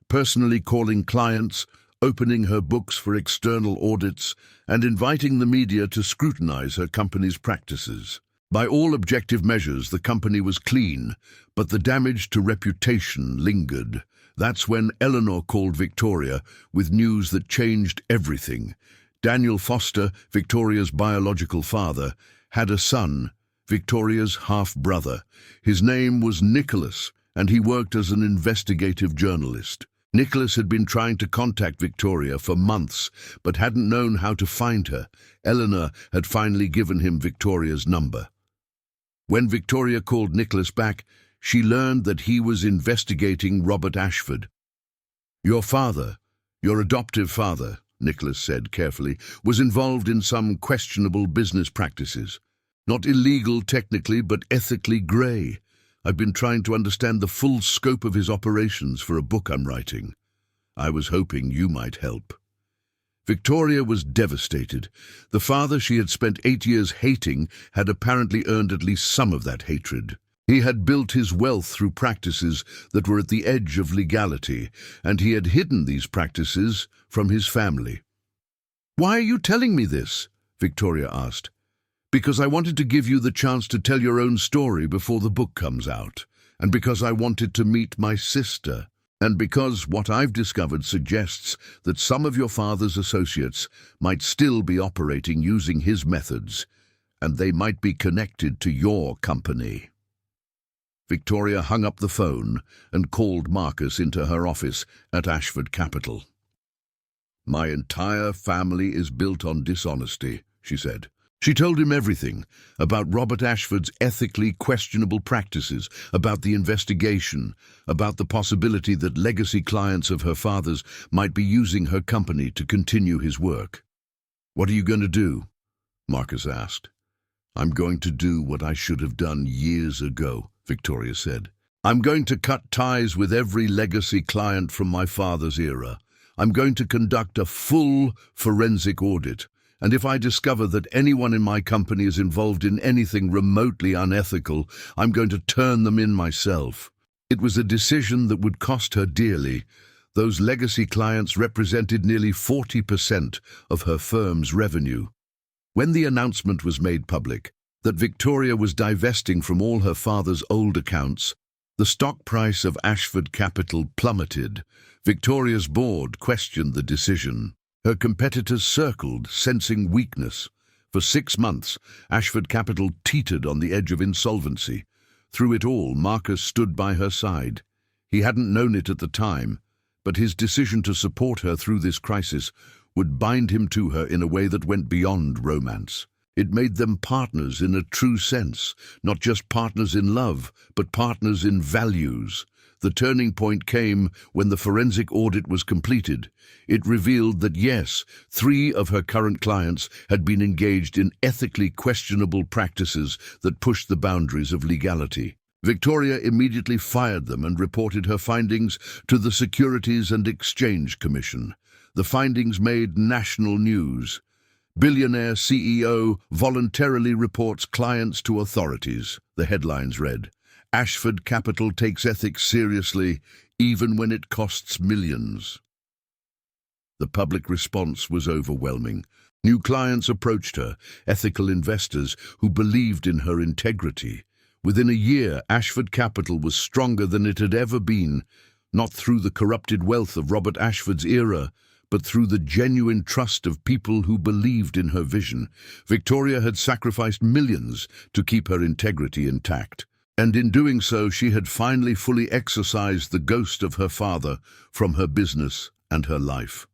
personally calling clients, opening her books for external audits, and inviting the media to scrutinize her company's practices. By all objective measures, the company was clean, but the damage to reputation lingered. That's when Eleanor called Victoria with news that changed everything. Daniel Foster, Victoria's biological father, had a son, Victoria's half-brother. His name was Nicholas, and he worked as an investigative journalist. Nicholas had been trying to contact Victoria for months, but hadn't known how to find her. Eleanor had finally given him Victoria's number. When Victoria called Nicholas back, she learned that he was investigating Robert Ashford. "Your father, your adoptive father," Nicholas said carefully, "was involved in some questionable business practices. Not illegal technically, but ethically grey. I've been trying to understand the full scope of his operations for a book I'm writing. I was hoping you might help." Victoria was devastated. The father she had spent 8 years hating had apparently earned at least some of that hatred. He had built his wealth through practices that were at the edge of legality, and he had hidden these practices from his family. "Why are you telling me this?" Victoria asked. "Because I wanted to give you the chance to tell your own story before the book comes out, and because I wanted to meet my sister, and because what I've discovered suggests that some of your father's associates might still be operating using his methods, and they might be connected to your company." Victoria hung up the phone and called Marcus into her office at Ashford Capital. "My entire family is built on dishonesty," she said. She told him everything about Robert Ashford's ethically questionable practices, about the investigation, about the possibility that legacy clients of her father's might be using her company to continue his work. "What are you going to do?" Marcus asked. "I'm going to do what I should have done years ago," Victoria said. "I'm going to cut ties with every legacy client from my father's era. I'm going to conduct a full forensic audit. And if I discover that anyone in my company is involved in anything remotely unethical, I'm going to turn them in myself." It was a decision that would cost her dearly. Those legacy clients represented nearly 40% of her firm's revenue. When the announcement was made public that Victoria was divesting from all her father's old accounts, the stock price of Ashford Capital plummeted. Victoria's board questioned the decision. Her competitors circled, sensing weakness. For 6 months, Ashford Capital teetered on the edge of insolvency. Through it all, Marcus stood by her side. He hadn't known it at the time, but his decision to support her through this crisis would bind him to her in a way that went beyond romance. It made them partners in a true sense, not just partners in love, but partners in values. The turning point came when the forensic audit was completed. It revealed that yes, 3 of her current clients had been engaged in ethically questionable practices that pushed the boundaries of legality. Victoria immediately fired them and reported her findings to the Securities and Exchange Commission. The findings made national news. Billionaire CEO voluntarily reports clients to authorities, the headlines read. Ashford Capital takes ethics seriously, even when it costs millions. The public response was overwhelming. New clients approached her, ethical investors who believed in her integrity. Within a year, Ashford Capital was stronger than it had ever been, not through the corrupted wealth of Robert Ashford's era, but through the genuine trust of people who believed in her vision. Victoria had sacrificed millions to keep her integrity intact, and in doing so she had finally fully exorcised the ghost of her father from her business and her life.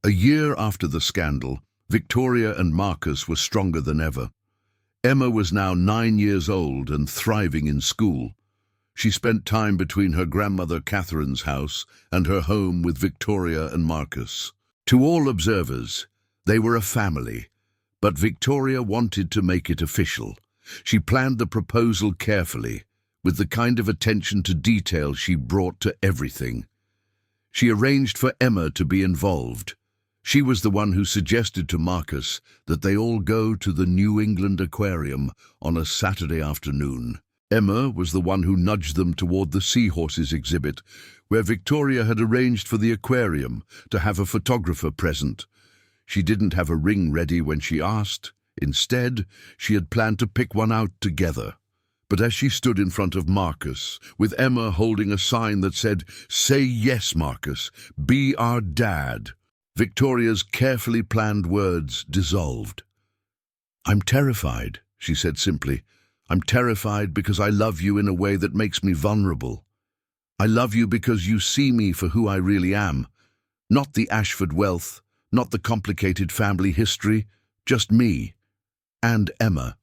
A year after the scandal, Victoria and Marcus were stronger than ever. Emma was now 9 years old and thriving in school. She spent time between her grandmother Catherine's house and her home with Victoria and Marcus. To all observers, they were a family, but Victoria wanted to make it official. She planned the proposal carefully, with the kind of attention to detail she brought to everything. She arranged for Emma to be involved. She was the one who suggested to Marcus that they all go to the New England Aquarium on a Saturday afternoon. Emma was the one who nudged them toward the seahorses exhibit, where Victoria had arranged for the aquarium to have a photographer present. She didn't have a ring ready when she asked. Instead, she had planned to pick one out together. But as she stood in front of Marcus, with Emma holding a sign that said, "Say yes, Marcus, be our dad," Victoria's carefully planned words dissolved. "I'm terrified," she said simply. "I'm terrified because I love you in a way that makes me vulnerable. I love you because you see me for who I really am. Not the Ashford wealth, not the complicated family history, just me and Emma."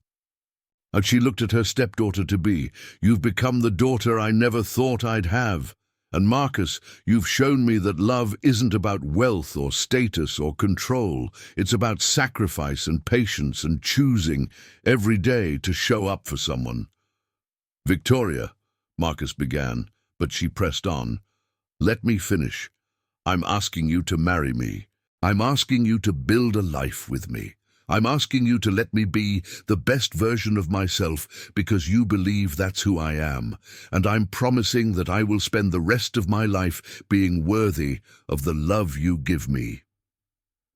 And she looked at her stepdaughter-to-be. "You've become the daughter I never thought I'd have. And Marcus, you've shown me that love isn't about wealth or status or control. It's about sacrifice and patience and choosing every day to show up for someone." "Victoria," Marcus began, but she pressed on. "Let me finish. I'm asking you to marry me. I'm asking you to build a life with me. I'm asking you to let me be the best version of myself because you believe that's who I am, and I'm promising that I will spend the rest of my life being worthy of the love you give me."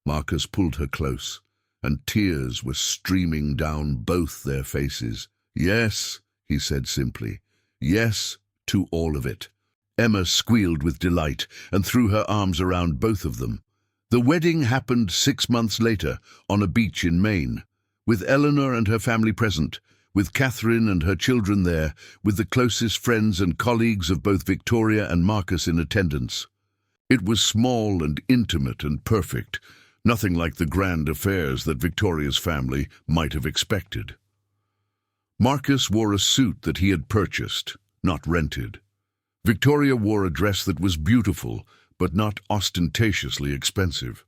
Marcus pulled her close, and tears were streaming down both their faces. "Yes," he said simply. "Yes to all of it." Emma squealed with delight and threw her arms around both of them. The wedding happened 6 months later on a beach in Maine, with Eleanor and her family present, with Catherine and her children there, with the closest friends and colleagues of both Victoria and Marcus in attendance. It was small and intimate and perfect, nothing like the grand affairs that Victoria's family might have expected. Marcus wore a suit that he had purchased, not rented. Victoria wore a dress that was beautiful, but not ostentatiously expensive.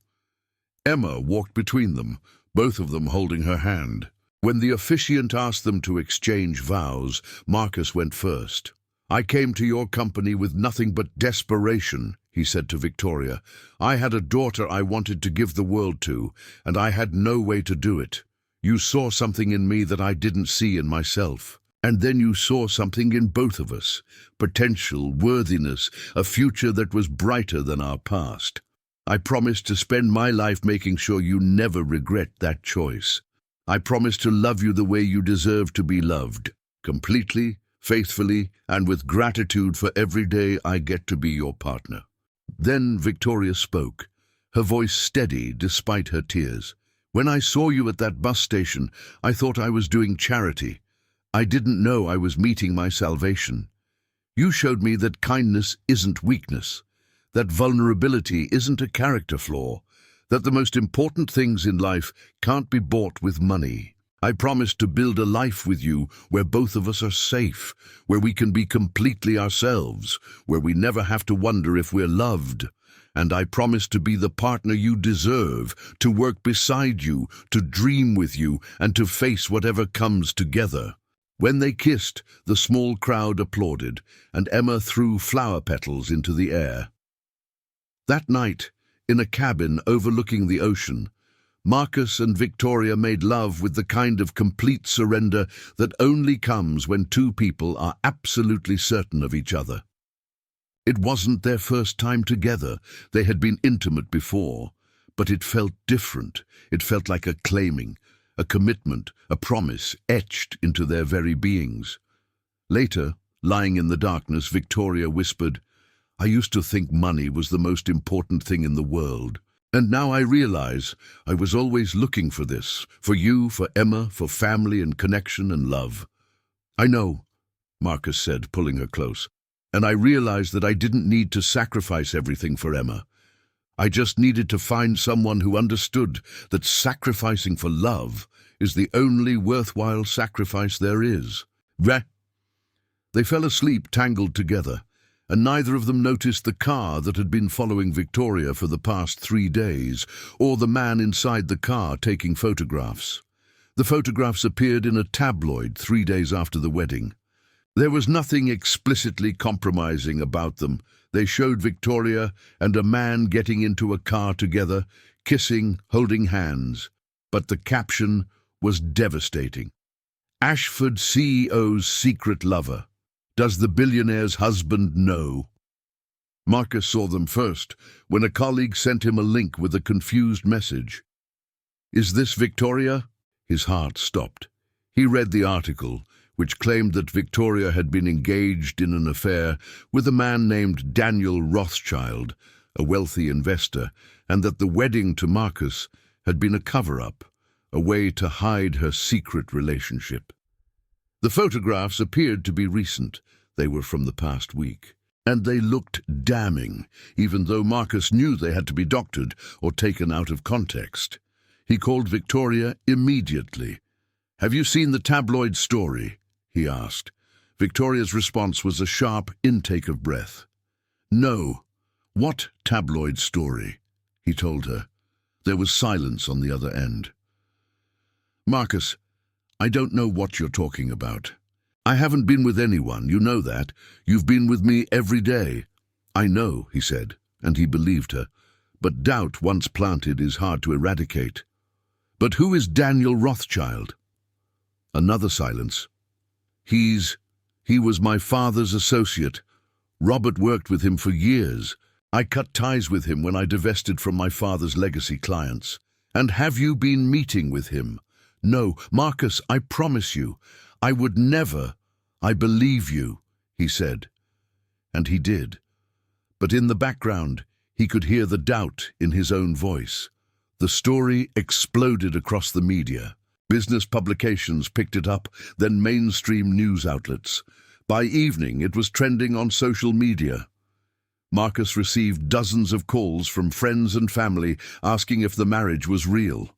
Emma walked between them, both of them holding her hand. When the officiant asked them to exchange vows, Marcus went first. "I came to your company with nothing but desperation," he said to Victoria. "I had a daughter I wanted to give the world to, and I had no way to do it. You saw something in me that I didn't see in myself. And then you saw something in both of us, potential, worthiness, a future that was brighter than our past. I promised to spend my life making sure you never regret that choice. I promised to love you the way you deserve to be loved, completely, faithfully, and with gratitude for every day I get to be your partner." Then Victoria spoke, her voice steady despite her tears. "When I saw you at that bus station, I thought I was doing charity. I didn't know I was meeting my salvation. You showed me that kindness isn't weakness, that vulnerability isn't a character flaw, that the most important things in life can't be bought with money. I promise to build a life with you where both of us are safe, where we can be completely ourselves, where we never have to wonder if we're loved. And I promise to be the partner you deserve, to work beside you, to dream with you, and to face whatever comes together." When they kissed, the small crowd applauded, and Emma threw flower petals into the air. That night, in a cabin overlooking the ocean, Marcus and Victoria made love with the kind of complete surrender that only comes when two people are absolutely certain of each other. It wasn't their first time together. They had been intimate before, but it felt different. It felt like a claiming, a commitment, a promise etched into their very beings. Later, lying in the darkness, Victoria whispered, "I used to think money was the most important thing in the world. And now I realize I was always looking for this, for you, for Emma, for family and connection and love." "I know," Marcus said, pulling her close, "and I realized that I didn't need to sacrifice everything for Emma. I just needed to find someone who understood that sacrificing for love is the only worthwhile sacrifice there is." They fell asleep tangled together, and neither of them noticed the car that had been following Victoria for the past 3 days, or the man inside the car taking photographs. The photographs appeared in a tabloid 3 days after the wedding. There was nothing explicitly compromising about them. They showed Victoria and a man getting into a car together, kissing, holding hands. But the caption was devastating. "Ashford CEO's secret lover. Does the billionaire's husband know?" Marcus saw them first, when a colleague sent him a link with a confused message. "Is this Victoria?" His heart stopped. He read the article, which claimed that Victoria had been engaged in an affair with a man named Daniel Rothschild, a wealthy investor, and that the wedding to Marcus had been a cover-up, a way to hide her secret relationship. The photographs appeared to be recent. They were from the past week. And they looked damning, even though Marcus knew they had to be doctored or taken out of context. He called Victoria immediately. "Have you seen the tabloid story?" he asked. Victoria's response was a sharp intake of breath. "No." "What tabloid story?" he told her. There was silence on the other end. "Marcus, I don't know what you're talking about. I haven't been with anyone, you know that. You've been with me every day." "I know," he said, and he believed her. But doubt, once planted, is hard to eradicate. "But who is Daniel Rothschild?" Another silence. He was my father's associate. Robert worked with him for years. I cut ties with him when I divested from my father's legacy clients." "And have you been meeting with him?" "No, Marcus, I promise you, I would never." "I believe you," he said. And he did. But in the background, he could hear the doubt in his own voice. The story exploded across the media. Business publications picked it up, then mainstream news outlets. By evening, it was trending on social media. Marcus received dozens of calls from friends and family asking if the marriage was real.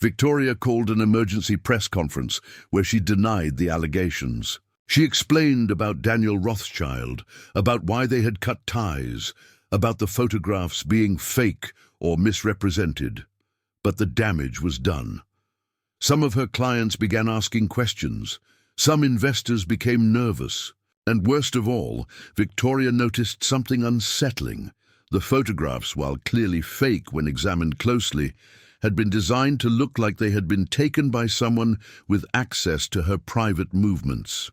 Victoria called an emergency press conference where she denied the allegations. She explained about Daniel Rothschild, about why they had cut ties, about the photographs being fake or misrepresented. But the damage was done. Some of her clients began asking questions. Some investors became nervous. And worst of all, Victoria noticed something unsettling. The photographs, while clearly fake when examined closely, had been designed to look like they had been taken by someone with access to her private movements.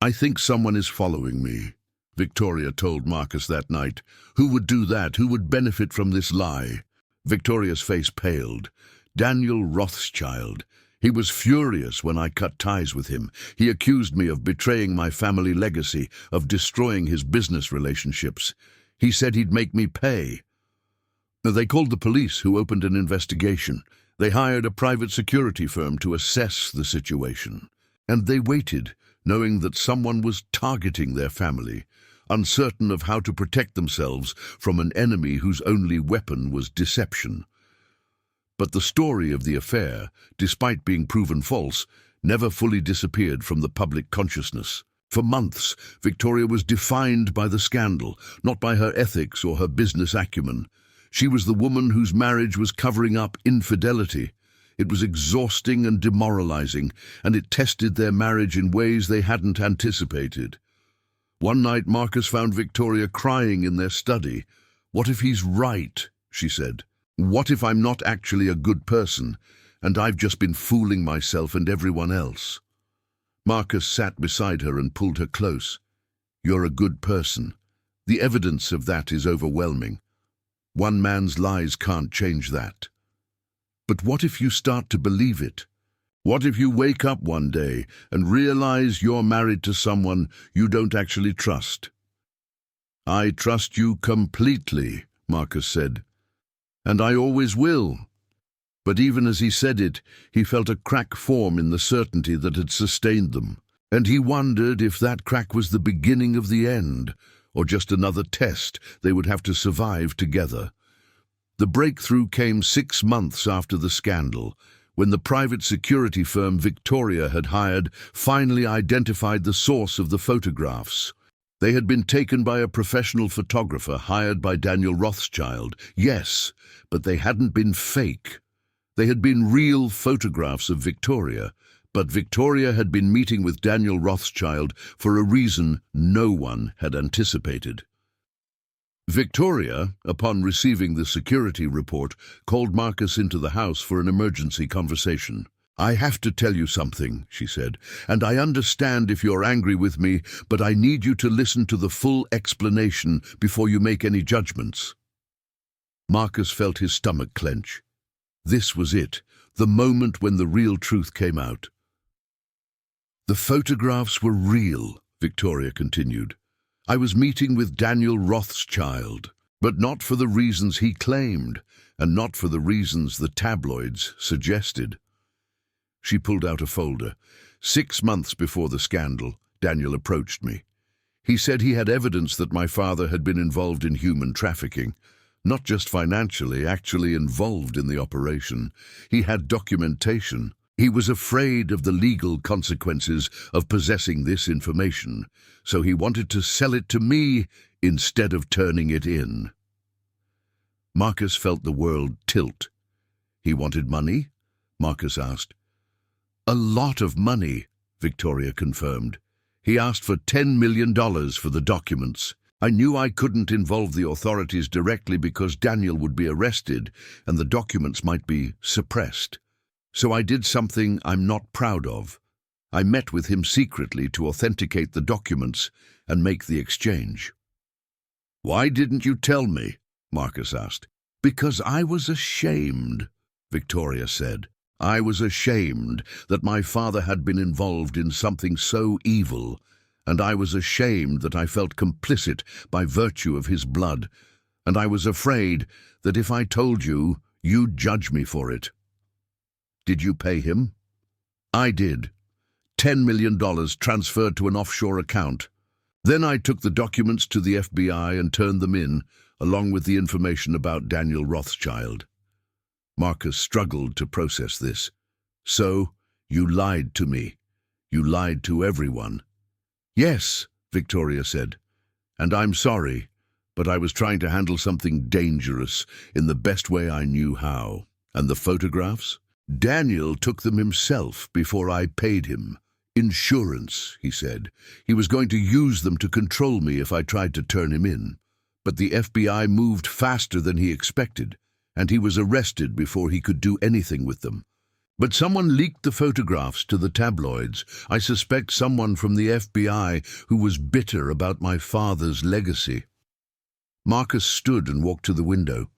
"I think someone is following me," Victoria told Marcus that night. "Who would do that? Who would benefit from this lie?" Victoria's face paled. "Daniel Rothschild. He was furious when I cut ties with him. He accused me of betraying my family legacy, of destroying his business relationships. He said he'd make me pay." They called the police, who opened an investigation. They hired a private security firm to assess the situation. And they waited, knowing that someone was targeting their family, uncertain of how to protect themselves from an enemy whose only weapon was deception. But the story of the affair, despite being proven false, never fully disappeared from the public consciousness. For months, Victoria was defined by the scandal, not by her ethics or her business acumen. She was the woman whose marriage was covering up infidelity. It was exhausting and demoralizing, and it tested their marriage in ways they hadn't anticipated. One night, Marcus found Victoria crying in their study. "What if he's right?" she said. "What if I'm not actually a good person, and I've just been fooling myself and everyone else?" Marcus sat beside her and pulled her close. "You're a good person. The evidence of that is overwhelming. One man's lies can't change that. But what if you start to believe it? What if you wake up one day and realize you're married to someone you don't actually trust?" "I trust you completely," Marcus said. "And I always will." But even as he said it, he felt a crack form in the certainty that had sustained them, and he wondered if that crack was the beginning of the end, or just another test they would have to survive together. The breakthrough came 6 months after the scandal, when the private security firm Victoria had hired finally identified the source of the photographs. They had been taken by a professional photographer hired by Daniel Rothschild, yes, but they hadn't been fake. They had been real photographs of Victoria, but Victoria had been meeting with Daniel Rothschild for a reason no one had anticipated. Victoria, upon receiving the security report, called Marcus into the house for an emergency conversation. "I have to tell you something," she said, "and I understand if you're angry with me, but I need you to listen to the full explanation before you make any judgments." Marcus felt his stomach clench. This was it, the moment when the real truth came out. "The photographs were real," Victoria continued. "I was meeting with Daniel Rothschild, but not for the reasons he claimed, and not for the reasons the tabloids suggested." She pulled out a folder. 6 months before the scandal, Daniel approached me. He said he had evidence that my father had been involved in human trafficking. Not just financially, actually involved in the operation. He had documentation. He was afraid of the legal consequences of possessing this information, so he wanted to sell it to me instead of turning it in. Marcus felt the world tilt. "He wanted money?" Marcus asked. "A lot of money," Victoria confirmed. "He asked for $10 million for the documents. I knew I couldn't involve the authorities directly because Daniel would be arrested and the documents might be suppressed. So I did something I'm not proud of. I met with him secretly to authenticate the documents and make the exchange." "Why didn't you tell me?" Marcus asked. "Because I was ashamed," Victoria said. "I was ashamed that my father had been involved in something so evil, and I was ashamed that I felt complicit by virtue of his blood, and I was afraid that if I told you, you'd judge me for it." "Did you pay him?" "I did. $10 million transferred to an offshore account. Then I took the documents to the FBI and turned them in, along with the information about Daniel Rothschild." Marcus struggled to process this. "So, you lied to me. You lied to everyone." "Yes," Victoria said. "And I'm sorry, but I was trying to handle something dangerous in the best way I knew how." "And the photographs?" "Daniel took them himself before I paid him. Insurance," he said. "He was going to use them to control me if I tried to turn him in. But the FBI moved faster than he expected, and he was arrested before he could do anything with them. But someone leaked the photographs to the tabloids. I suspect someone from the FBI who was bitter about my father's legacy." Marcus stood and walked to the window.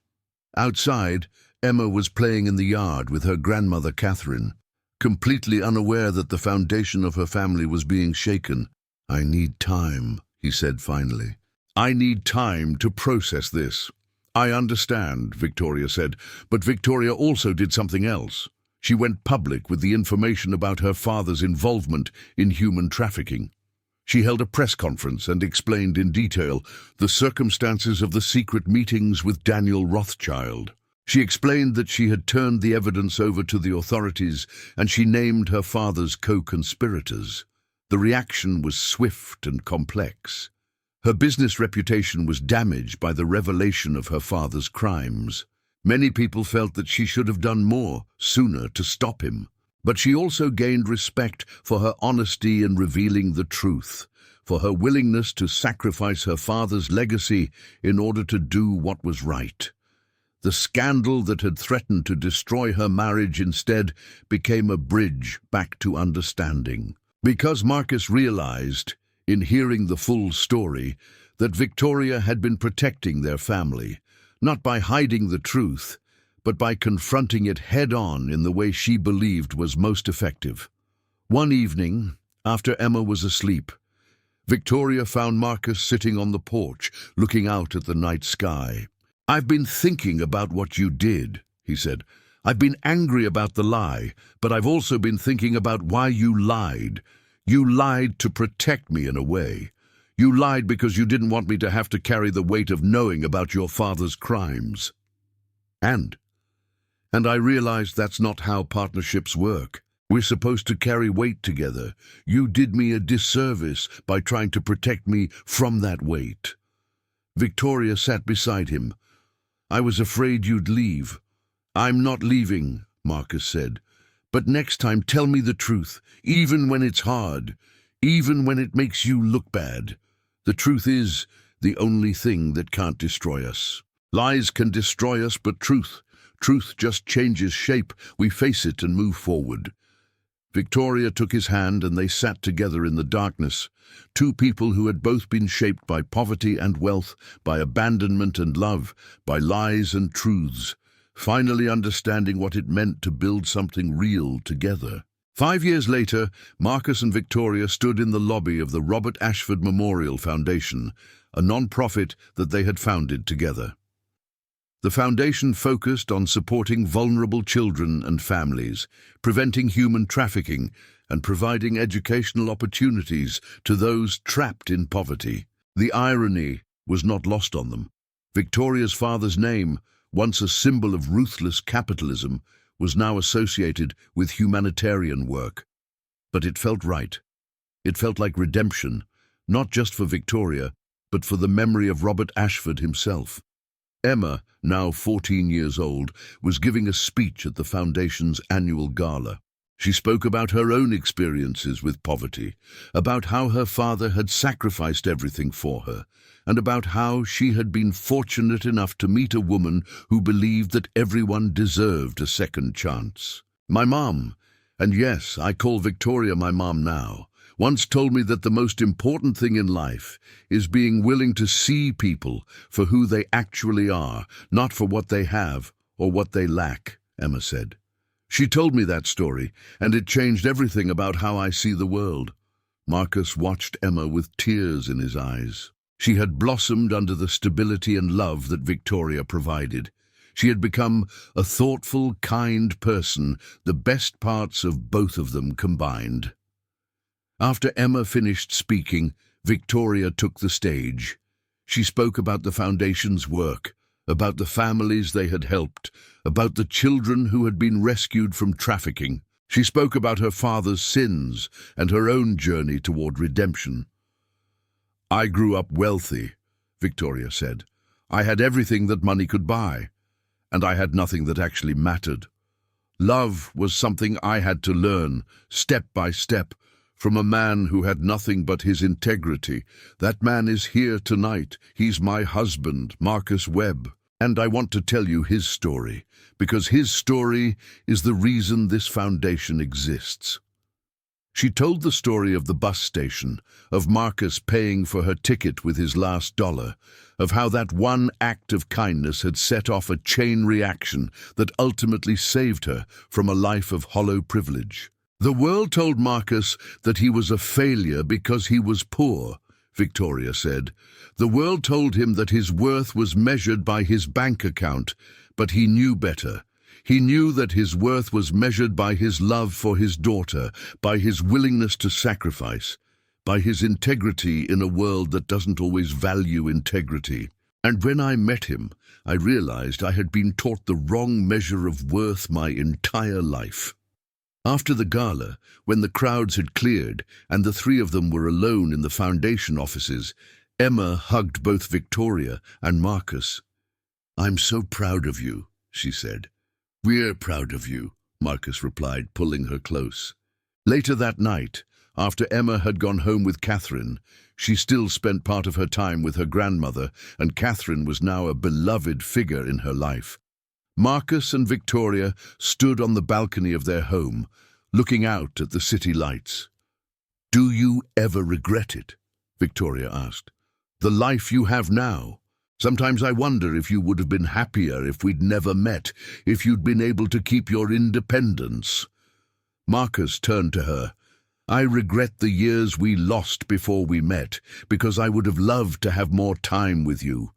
Outside, Emma was playing in the yard with her grandmother Catherine, completely unaware that the foundation of her family was being shaken. "I need time," he said finally. "I need time to process this." "I understand," Victoria said, but Victoria also did something else. She went public with the information about her father's involvement in human trafficking. She held a press conference and explained in detail the circumstances of the secret meetings with Daniel Rothschild. She explained that she had turned the evidence over to the authorities and she named her father's co-conspirators. The reaction was swift and complex. Her business reputation was damaged by the revelation of her father's crimes. Many people felt that she should have done more, sooner, to stop him. But she also gained respect for her honesty in revealing the truth, for her willingness to sacrifice her father's legacy in order to do what was right. The scandal that had threatened to destroy her marriage instead became a bridge back to understanding. Because Marcus realized, in hearing the full story, that Victoria had been protecting their family, not by hiding the truth, but by confronting it head-on in the way she believed was most effective. One evening, after Emma was asleep, Victoria found Marcus sitting on the porch, looking out at the night sky. "I've been thinking about what you did," he said. "I've been angry about the lie, but I've also been thinking about why you lied. You lied to protect me in a way. You lied because you didn't want me to have to carry the weight of knowing about your father's crimes. And I realized that's not how partnerships work. We're supposed to carry weight together. You did me a disservice by trying to protect me from that weight." Victoria sat beside him. "I was afraid you'd leave." "I'm not leaving," Marcus said. "But next time tell me the truth, even when it's hard, even when it makes you look bad. The truth is the only thing that can't destroy us. Lies can destroy us, but truth just changes shape. We face it and move forward." Victoria took his hand and they sat together in the darkness, two people who had both been shaped by poverty and wealth, by abandonment and love, by lies and truths, finally understanding what it meant to build something real together. 5 years later, Marcus and Victoria stood in the lobby of the Robert Ashford Memorial Foundation, a non-profit that they had founded together. The foundation focused on supporting vulnerable children and families, preventing human trafficking, and providing educational opportunities to those trapped in poverty. The irony was not lost on them. Victoria's father's name, once a symbol of ruthless capitalism, was now associated with humanitarian work. But it felt right. It felt like redemption, not just for Victoria, but for the memory of Robert Ashford himself. Emma, now 14 years old, was giving a speech at the Foundation's annual gala. She spoke about her own experiences with poverty, about how her father had sacrificed everything for her, and about how she had been fortunate enough to meet a woman who believed that everyone deserved a second chance. "My mom, and yes, I call Victoria my mom now, once told me that the most important thing in life is being willing to see people for who they actually are, not for what they have or what they lack," Emma said. "She told me that story, and it changed everything about how I see the world." Marcus watched Emma with tears in his eyes. She had blossomed under the stability and love that Victoria provided. She had become a thoughtful, kind person, the best parts of both of them combined. After Emma finished speaking, Victoria took the stage. She spoke about the Foundation's work, about the families they had helped, about the children who had been rescued from trafficking. She spoke about her father's sins and her own journey toward redemption. "I grew up wealthy," Victoria said. "I had everything that money could buy, and I had nothing that actually mattered. Love was something I had to learn, step by step, from a man who had nothing but his integrity. That man is here tonight. He's my husband, Marcus Webb. And I want to tell you his story, because his story is the reason this foundation exists." She told the story of the bus station, of Marcus paying for her ticket with his last dollar, of how that one act of kindness had set off a chain reaction that ultimately saved her from a life of hollow privilege. "The world told Marcus that he was a failure because he was poor," Victoria said. "The world told him that his worth was measured by his bank account, but he knew better. He knew that his worth was measured by his love for his daughter, by his willingness to sacrifice, by his integrity in a world that doesn't always value integrity. And when I met him, I realized I had been taught the wrong measure of worth my entire life. After the gala, when the crowds had cleared and the three of them were alone in the foundation offices, Emma hugged both Victoria and Marcus. "I'm so proud of you," she said. "We're proud of you," Marcus replied, pulling her close. Later that night, after Emma had gone home with Catherine, she still spent part of her time with her grandmother, and Catherine was now a beloved figure in her life. Marcus and Victoria stood on the balcony of their home, looking out at the city lights. "Do you ever regret it?" Victoria asked. "The life you have now? Sometimes I wonder if you would have been happier if we'd never met, if you'd been able to keep your independence." Marcus turned to her. "I regret the years we lost before we met, because I would have loved to have more time with you.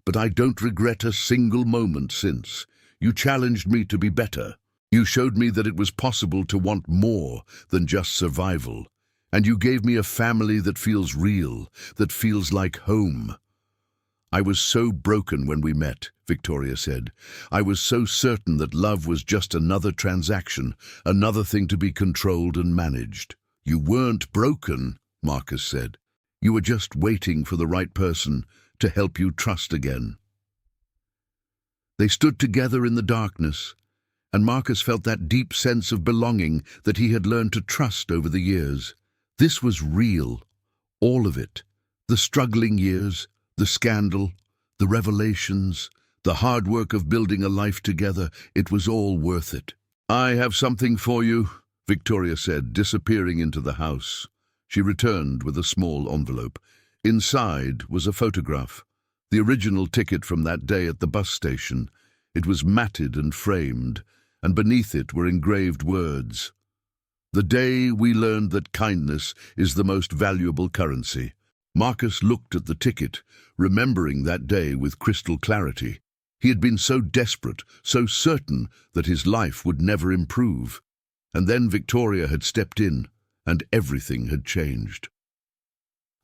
But I don't regret a single moment since. You challenged me to be better. You showed me that it was possible to want more than just survival. And you gave me a family that feels real, that feels like home." "I was so broken when we met," Victoria said. "I was so certain that love was just another transaction, another thing to be controlled and managed." "You weren't broken," Marcus said. "You were just waiting for the right person to help you trust again." They stood together in the darkness, and Marcus felt that deep sense of belonging that he had learned to trust over the years. This was real, all of it. The struggling years, the scandal, the revelations, the hard work of building a life together, it was all worth it. "I have something for you," Victoria said, disappearing into the house. She returned with a small envelope. Inside was a photograph, the original ticket from that day at the bus station. It was matted and framed, and beneath it were engraved words. "The day we learned that kindness is the most valuable currency." Marcus looked at the ticket, remembering that day with crystal clarity. He had been so desperate, so certain that his life would never improve. And then Victoria had stepped in, and everything had changed.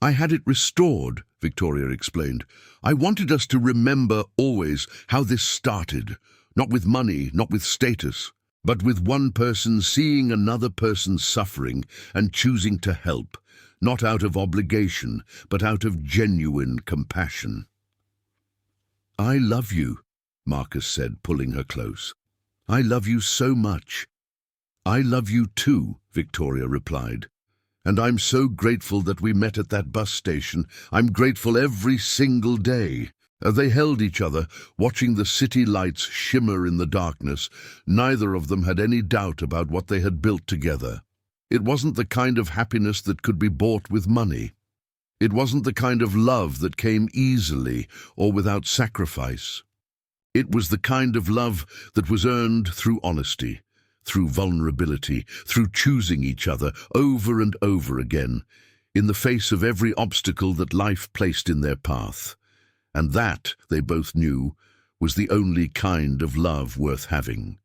"I had it restored," Victoria explained. "I wanted us to remember always how this started, not with money, not with status, but with one person seeing another person's suffering and choosing to help, not out of obligation, but out of genuine compassion." "I love you," Marcus said, pulling her close. "I love you so much." "I love you too," Victoria replied. "And I'm so grateful that we met at that bus station. I'm grateful every single day." They held each other, watching the city lights shimmer in the darkness. Neither of them had any doubt about what they had built together. It wasn't the kind of happiness that could be bought with money. It wasn't the kind of love that came easily or without sacrifice. It was the kind of love that was earned through honesty, through vulnerability, through choosing each other over and over again, in the face of every obstacle that life placed in their path. And that, they both knew, was the only kind of love worth having.